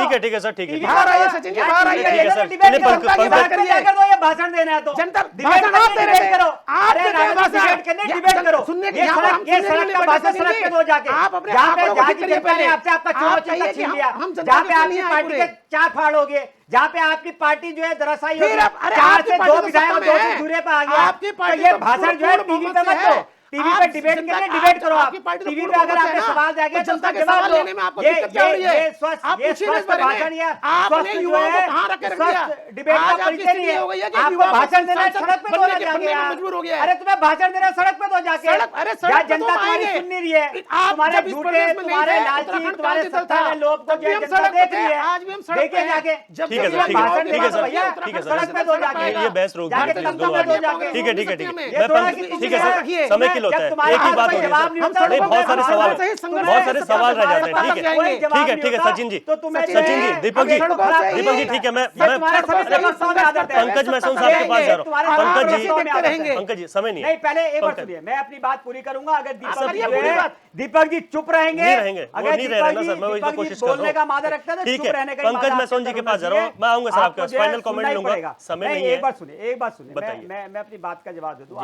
ठीक है सर, ठीक है, ठीक है। बाहर आइए सचिन जी, बाहर आइए। ठीक है सर, डिबेट चलिए करो, पंकज- जनता पंकज- की बात जाकर दो, ये भाषण देना है तो जनता डिबेट भाषण आप दे करने रहे डिबेट थे। करो। आप अरे दे रहे राजनीति भाषण। डिबेट करने या- डिबेट करो। सुनने के ये यहाँ पर हम सड़क ये सुनने सड़क नहीं का बैठे भाषण सचिन सड़क जी। पे दो जाके आप अपने जहाँ पे आंकड़ों को जहाँ ठीक की करिए जनता ने पहले। आपसे आपका चुनाव आप चिन्ह कहिए कि छीन लिया, हम जनता जहाँ के पे साथ आपकी नहीं आए पार्टी के पूरे। चार फाड़ हो गए, जहाँ पे आपकी पार्टी जो है दरअसल फिर आप- अरे 4 आपकी से पार्टी 2 तो विधायक सत्ता में 2 है। दूरे पे आ गया। आपकी तो पार्टी ये तो भाषण जो है पूर्ण टीवी पे बहुमत मत से दो, है। टीवी आप पे डिबेट जनता- करके डिबेट करो आप। आपकी पार्टी तो टीवी पूर्ण पे अगर बहुमत आपके है ना, सवाल जाएंगे तो तो जनता उसका के जवाब सवाल दो। लेने में आपको दिक्कत क्या हो रही है? ये स्वस्थ आप ये पूछिए ना इस स्वस्थ बारे में। भाषण या आपने स्वस्थ जो युवाओं को है कहाँ रख रख दिया? स्वस्थ डिबेट आज का आपकी परिचय नहीं स्थिति है। हो गई है कि आपको युवा भाषण देना है सांसद सड़क पे दो बनने ना के- जाके बनने में यार। मजबूर हो गया है। अरे तुम्हें भाषण देना है सड़क पे दो जाके। सड़क- अरे सड़क जहाँ पे तो जनता तुम्हारी आएंगे। सुन नहीं रही है, आप तुम्हारे जब इस झूठे प्रदेश में नहीं तुम्हारे थे, लालची उत्तराखंड तुम्हारे कांग्रेस सत्ता में लोग तो तब भी हम जनता सड़क पे देख थे, रही है। आज भी हम सड़क देखिए पे हैं। जाके जब ठीक है जब सर, ठीक है भाषण सर, ठीक है देना तो सर, भैया, ठीक है सड़क सर, पे दो जाके। ये बहस रोक जाके दीजिए, तंत्र दोनों पे दो आदमी। जाके। ठीक है, ठीक है, ठीक है। ये मैं थोड़ा पंकज- कि तुम ठीक है जो है सर, रखिए। समय की मुश्किल होता जब है, तुम्हारे एक ही हाथ बात में होगी जवाब सर। नहीं होता, नहीं, तो बहुत सारे तुम्हें सवाल से ही संघर्ष बहुत सारे करते सवाल रह हैं, जाते हैं। ठीक है, कोई जवाब ठीक नहीं है होता, सचिन जी, तो तुम्हें जो सचिन है, जी, दीपक जी, अभी खराब है। दीपक जी, ठीक है, मैं ये तुम्हारे सभी पंकज समस्याओं में आदत है। पंकज महसून साहब के पास जा रहा तुम्हारे हूँ। सारे पंकज जी, समस्याओं में आदत है। पंकज जी, समय नहीं नहीं, है। पहले एक बार पंकज- सुनिए, मैं अपनी बात पूरी करूंगा। अगर दीपक सर, जी ये जो पूरी है, बात- दीपक जी चुप रहेंगे, नहीं रहेंगे, वो अगर नहीं रह रहे ना दीपक सर, मैं वही तो जी कोशिश कर रहा बोलने का हूँ। मादा रखता है तो ठीक चुप है, रहने का पंकज मादा महसून जी आपके के अंदर पास जा रहा हूँ, होना मैं आऊंगा सर चाहिए। आपके पास, आपको जो है फाइनल कमेंट सुनना ही लूंगा, पड़ेगा। समय नहीं, नहीं है। एक बार सुनिए, एक बात सुनिए, बताइए। मैं अपनी बात का जवाब दे दूं।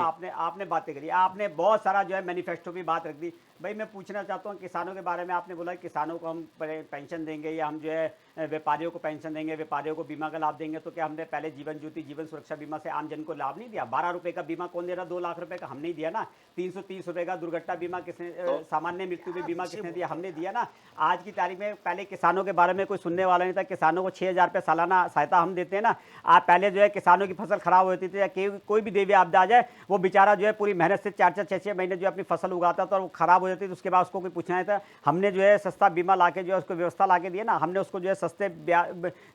आपने बातें करी, आपने बहुत सारा जो है मैनिफेस्टो की बात रख दी। भाई मैं पूछना चाहता हूँ किसानों के बारे में। आपने बोला कि किसानों को हम पेंशन देंगे या हम जो है व्यापारियों को पेंशन देंगे, व्यापारियों को बीमा का लाभ देंगे। तो क्या हमने पहले जीवन ज्योति जीवन सुरक्षा बीमा से आम जन को लाभ नहीं दिया? 12 रुपए का बीमा कौन दे रहा? 2 लाख रुपए का हमने ही दिया ना। 330 रुपए का दुर्घटना बीमा किसने, सामान्य मृत्यु में बीमा किसने दिया? हमने दिया ना। आज की तारीख में पहले किसानों के बारे में कोई सुनने वाला नहीं था। किसानों को 6,000 रुपये सालाना सहायता हम देते हैं ना। आप पहले जो है किसानों की फसल खराब होती थी या कोई भी देवी आपदा आ जाए, वो बेचारा जो है पूरी मेहनत से 4-4, 6-6 महीने जो है अपनी फसल उगाता था और वो खराब हो जाती थी, तो उसके बाद उसको कोई पूछना नहीं था। हमने जो है सस्ता बीमा लाके जो है उसको व्यवस्था लाके दिया ना। हमने उसको जो है सस्ते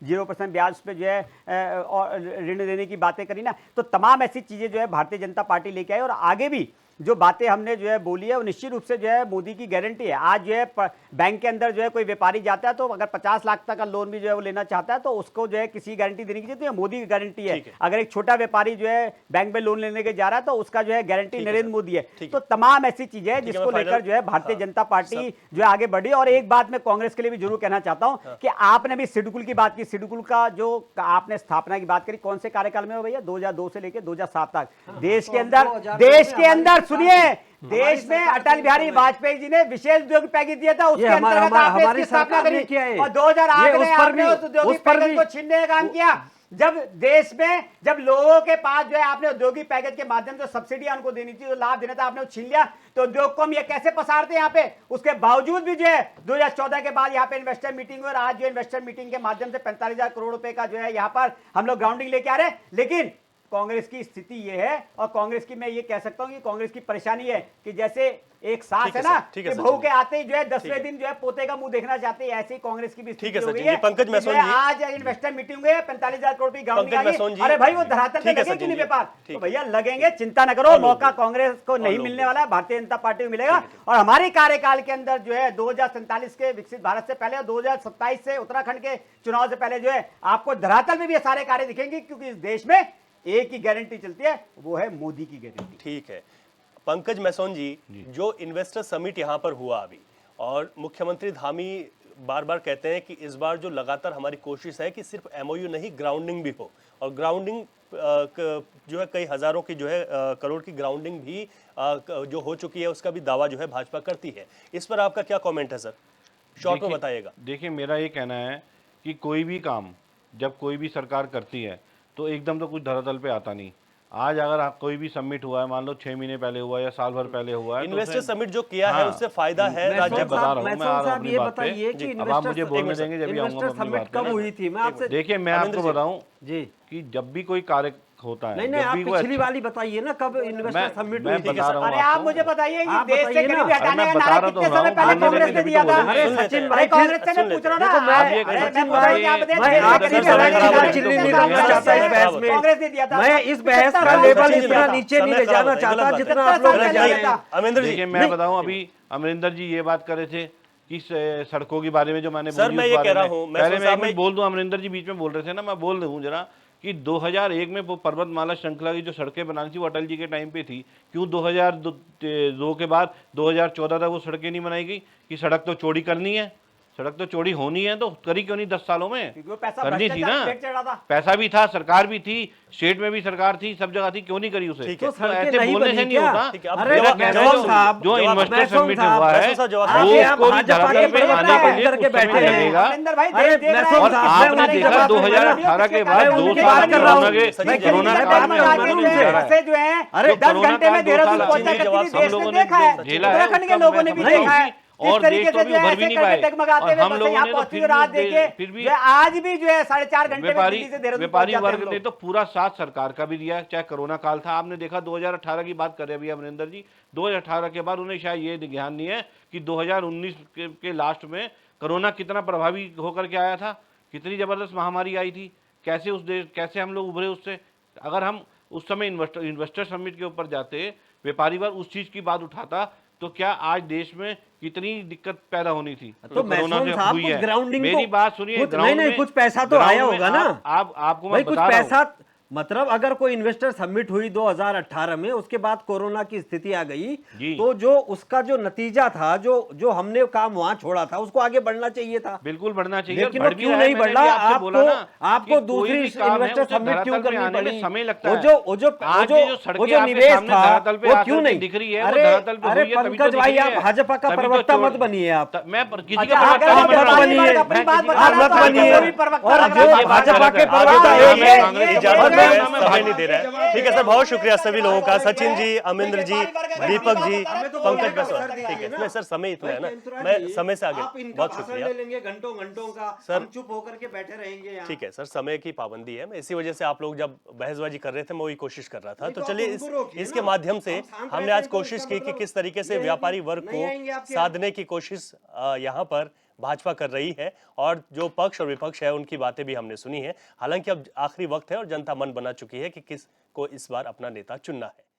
0% ब्याज पे जो है और ऋण देने की बातें करी ना। तो तमाम ऐसी चीजें जो है भारतीय जनता पार्टी लेके आई और आगे भी जो बातें हमने जो है बोली है वो निश्चित रूप से जो है मोदी की गारंटी है। आज जो है बैंक के अंदर जो है कोई व्यापारी जाता है तो अगर 50 लाख तक का लोन भी जो है वो लेना चाहता है तो उसको जो है किसी गारंटी देने की जरूरत नहीं है, मोदी की गारंटी है। अगर एक छोटा व्यापारी जो है बैंक में लोन लेने के जा रहा है तो उसका जो है गारंटी नरेंद्र मोदी है। तो तमाम ऐसी चीजें हैं जिसको लेकर जो है भारतीय जनता पार्टी जो है आगे बढ़ी। और एक बात मैं कांग्रेस के लिए भी जरूर कहना चाहता हूं कि आपने भी सिडकुल की बात की। सिडकुल का जो आपने स्थापना की बात करी, कौन से कार्यकाल में हो भैया? 2002 से लेकर 2007 तक देश के अंदर सुनिए, देश में अटल बिहारी वाजपेयी जी ने विशेष उद्योग पैकेज दिया था, उसके अंतर्गत आपने इसकी स्थापना करी और 2008 में आपने उस औद्योगिक पैकेज को छीनने का काम किया। जब देश में जब लोगों के पास जो है आपने औद्योगिक पैकेज के माध्यम से सब्सिडियां उनको देनी थी, जो लाभ देना था, आपने वो छीन लिया। तो उद्योग को हम ये कैसे पसारते हैं यहाँ पे? उसके बावजूद भी जो है 2014 के बाद यहाँ पे इन्वेस्टर मीटिंग हुई और आज जो इन्वेस्टर मीटिंग के माध्यम से 45,000 करोड़ रुपए का जो है यहाँ पर हम लोग ग्राउंडिंग लेके आ रहे हैं। लेकिन कांग्रेस की स्थिति ये है और कांग्रेस की मैं ये कह सकता हूं कि कांग्रेस की परेशानी है कि जैसे एक सास है ना कि बहू के आते ही जो है 10वें दिन जो है पोते का मुंह देखना चाहती है, ऐसी कांग्रेस की भी स्थिति हो गई है। पंकज महसून जी, आज इन्वेस्टर मीटिंग हुई, 45,000 करोड़ की ग्राउंडिंग आई। अरे भाई वो धरातल पे लगे कि नहीं व्यापार? तो भैया लगेंगे, चिंता न करो, मौका कांग्रेस को नहीं मिलने वाला है, भारतीय जनता पार्टी को मिलेगा। और हमारे कार्यकाल के अंदर जो है 2047 के विकसित भारत से पहले और 2027 से उत्तराखंड के चुनाव से पहले जो है आपको धरातल में भी ये सारे कार्य दिखेंगे, क्योंकि इस देश में एक ही गारंटी चलती है, वो है मोदी की गारंटी। ठीक है पंकज महसून जी, जो इन्वेस्टर समिट यहाँ पर हुआ अभी और मुख्यमंत्री धामी बार बार कहते हैं कि इस बार जो लगातार हमारी कोशिश है कि सिर्फ एमओयू नहीं ग्राउंडिंग भी हो, और ग्राउंडिंग जो है कई हजारों की जो है करोड़ की ग्राउंडिंग भी जो हो चुकी है उसका भी दावा जो है भाजपा करती है। इस पर आपका क्या कमेंट है सर? शॉर्ट में बताइएगा। देखिए मेरा ये कहना है कि कोई भी काम जब कोई भी सरकार करती है तो एकदम तो कुछ धरातल पे आता नहीं। आज अगर कोई भी समिट हुआ है, मान लो 6 महीने पहले हुआ है या साल भर पहले हुआ है, इन्वेस्टर समिट जो किया है उससे फायदा है राज्य मैं बता रहा हूँ, मैं आ रहा हूँ अपनी बात पे। बताइए कि अब आप मुझे बोलने देंगे जब भी आऊंगा अपनी बात कब पे। हुई थी? मैं आपसे देखिए मैं आपको बताऊं जी कि जब भी कोई कार्य होता है, नहीं, जब आप भी पिछली वाली बताइए ना, कब इन्वेस्टर समिट मैं हुई थी? बता रहा हूँ अरे आप मुझे बताइए कि देश से गरीबी अरे हटाने मैं का बता नारा रहा तो कितने हूँ, समय पहले बोलने कांग्रेस ने देंगे दिया तो था? बोलेंगे। अरे सचिन अरे भाई, कांग्रेस से मैं पूछ रहा हूँ ना। सचिन मैं भाई, मैं आपसे चिल्ली नहीं करना चाहता इस बहस में। कांग्रेस ने दिया था। मैं इस बहस का लेवल इतना नीचे नहीं ले जाना चाहता जितना आप लोग ले जाए। अमरिंदर जी, देखिए मैं बताऊं, अभी अमरिंदर जी ये बात कर रहे थे कि सड़कों के बारे में जो मैंने सर, बोली मैं उस ये बारे कह रहा में। हूं, पहले मैं एक साहब मिनट बोल दूं, अमरिंदर जी बीच में बोल रहे थे ना, मैं बोल दूं जरा कि 2001 में वो पर्वतमाला श्रृंखला की जो सड़कें बनानी थी वो अटल जी के टाइम पे थी। क्यों 2002 के बाद 2014 तक वो सड़कें नहीं बनाई गई? कि सड़क तो चौड़ी करनी है, सड़क तो चौड़ी होनी है, तो करी क्यों नहीं 10 सालों में? क्योंकि वो पैसा करनी थी ना, भ्रष्टाचार चढ़ा था। पैसा भी था, सरकार भी थी, स्टेट में भी सरकार थी, सब जगह थी, क्यों नहीं करी उसे? ठीक है। तो सड़कें ऐसे नहीं बोलने बनी से नहीं क्या? होता। ठीक है, अब अरे जवाब- मेरा कहना जवाब है, साहब, जो जवाब- इन्वेस्टर महसून समिट साहब, हुआ है महसून साहब जवाब- वो आप उसको भी भाजपा धरातल के पे बड़े आने के लिए करके कुछ समय बैठे हैं। लगेगा। अमरिंदर भाई अरे देख रहे हैं। महसून और साहब, आपने मैं देखा बात कर रहा हूं। 2018 के बाद मैं 2 उनकी साल बात कर रहा हूं। कोरोना मैं कोरोना किसी काल बात में कर रहा हूं। हमने उनसे। देखा है। बसें जो हैं अरे 10 कोरोना घंटे में काल 2 देहरादून साल पहुंचा जी, करती जवाब थी। हम देश लोगों ने ने देखा है, झेला है, उत्तराखंड के उसका लोगों ने भी महसूस देखा है। नहीं। और इस तरीके देश तो से अभी जो है उभर भी ऐसे नहीं करके पाए। डगमगाते और हुए हम बसें लोगों यहाँ ने तो पहुंचती फिर हुई रात भी देखिए फिर भी जो है आज भी जो है 4:30 घंटे में दिल्ली से देहरादून व्यापारी पहुंच जाते हैं वर्ग हम ने लोग। तो पूरा साथ सरकार का भी दिया, चाहे कोरोना काल था। आपने देखा 2018 की बात कर रहे हैं अभी अमरिंदर जी, 2018 के बाद उन्हें शायद ये ध्यान नहीं है कि 2019 के लास्ट में कोरोना कितना प्रभावी होकर के आया था, कितनी जबरदस्त महामारी आई थी, कैसे हम लोग उभरे उससे। अगर हम उस समय इन्वेस्टर समिट के ऊपर जाते व्यापारी वर्ग उस चीज की बात उठाता तो क्या आज देश में कितनी दिक्कत पैदा होनी थी तो जो कोरोना मैसोन से साहब हुई कुछ है। ग्राउंडिंग मेरी बात सुनिए, नहीं ग्राउंड नहीं में- कुछ पैसा तो ग्राउंड आया में होगा ना। आपको भाई मैं कुछ बता रहा हूं। पैसा, मतलब अगर कोई इन्वेस्टर सबमिट हुई 2018 में, उसके बाद कोरोना की स्थिति आ गई, जी। तो जो उसका जो नतीजा था, जो हमने काम वहां छोड़ा था, उसको आगे बढ़ना चाहिए था। बिल्कुल बढ़ना चाहिए, लेकिन और वो बढ़ भी क्यों रहा है। नहीं मैंने बढ़ा? भी आपसे बोला ना आपको कि कोई दूसरी भी काम है, इन्वेस्टर उसे सबमिट क्यों धरातल पे करनी आने में पड़ी? समय लगता वो है। जो आज जो सड़कें आपके निवेश सामने था धरातल पे वो आकर क्यों के नहीं दिख रही है, वो अरे धरातल पे अरे हुई है, तभी तो पंकज दिख भाई, रही आप है। भाजपा का तभी तो प्रवक्ता चोर- मत बनिए आप। मैं किसी अच्छा, का अगर प्रवक्ता आप नहीं बन रहा व्यापारी हूं। वर्ग अपनी मैं बात किसी का बता रहा मत तो आप बनिए। किसी भी प्रवक्ता और लग जो रहा है। भाजपा के आगे प्रवक्ता बढ़िए, है, ये कांग्रेस इजाजत के जो है नाम है समय नहीं दे रहा है। ठीक है सर, बहुत शुक्रिया सभी लोगों का, सचिन जी, अमिंद्र जी, दीपक जी, पंकज बसवा। ठीक है, इसमें सर समय इतना है ना, मैं समय से आगे। आप इनका बहुत भाषण शुक्रिया ले लेंगे घंटों घंटों का, सर। हम चुप होकर के बैठे रहेंगे यहाँ। ठीक है सर, समय की पाबंदी है, मैं इसी वजह से आप लोग जब बहसबाजी कर रहे थे मैं वही कोशिश कर रहा था। नहीं, तो तो चलिए आप उनको रोकिए इसके ना। माध्यम से हम शांत हमने रहते आज हैं तो कोशिश इसका की कि मतलब किस तरीके से ये है कि व्यापारी वर्ग नहीं आएंगे को आपके यहाँ। साधने की कोशिश यहाँ पर भाजपा कर रही है, और जो पक्ष और विपक्ष है उनकी बातें भी हमने सुनी है। हालांकि अब आखिरी वक्त है और जनता मन बना चुकी है कि किस को इस बार अपना नेता चुनना है।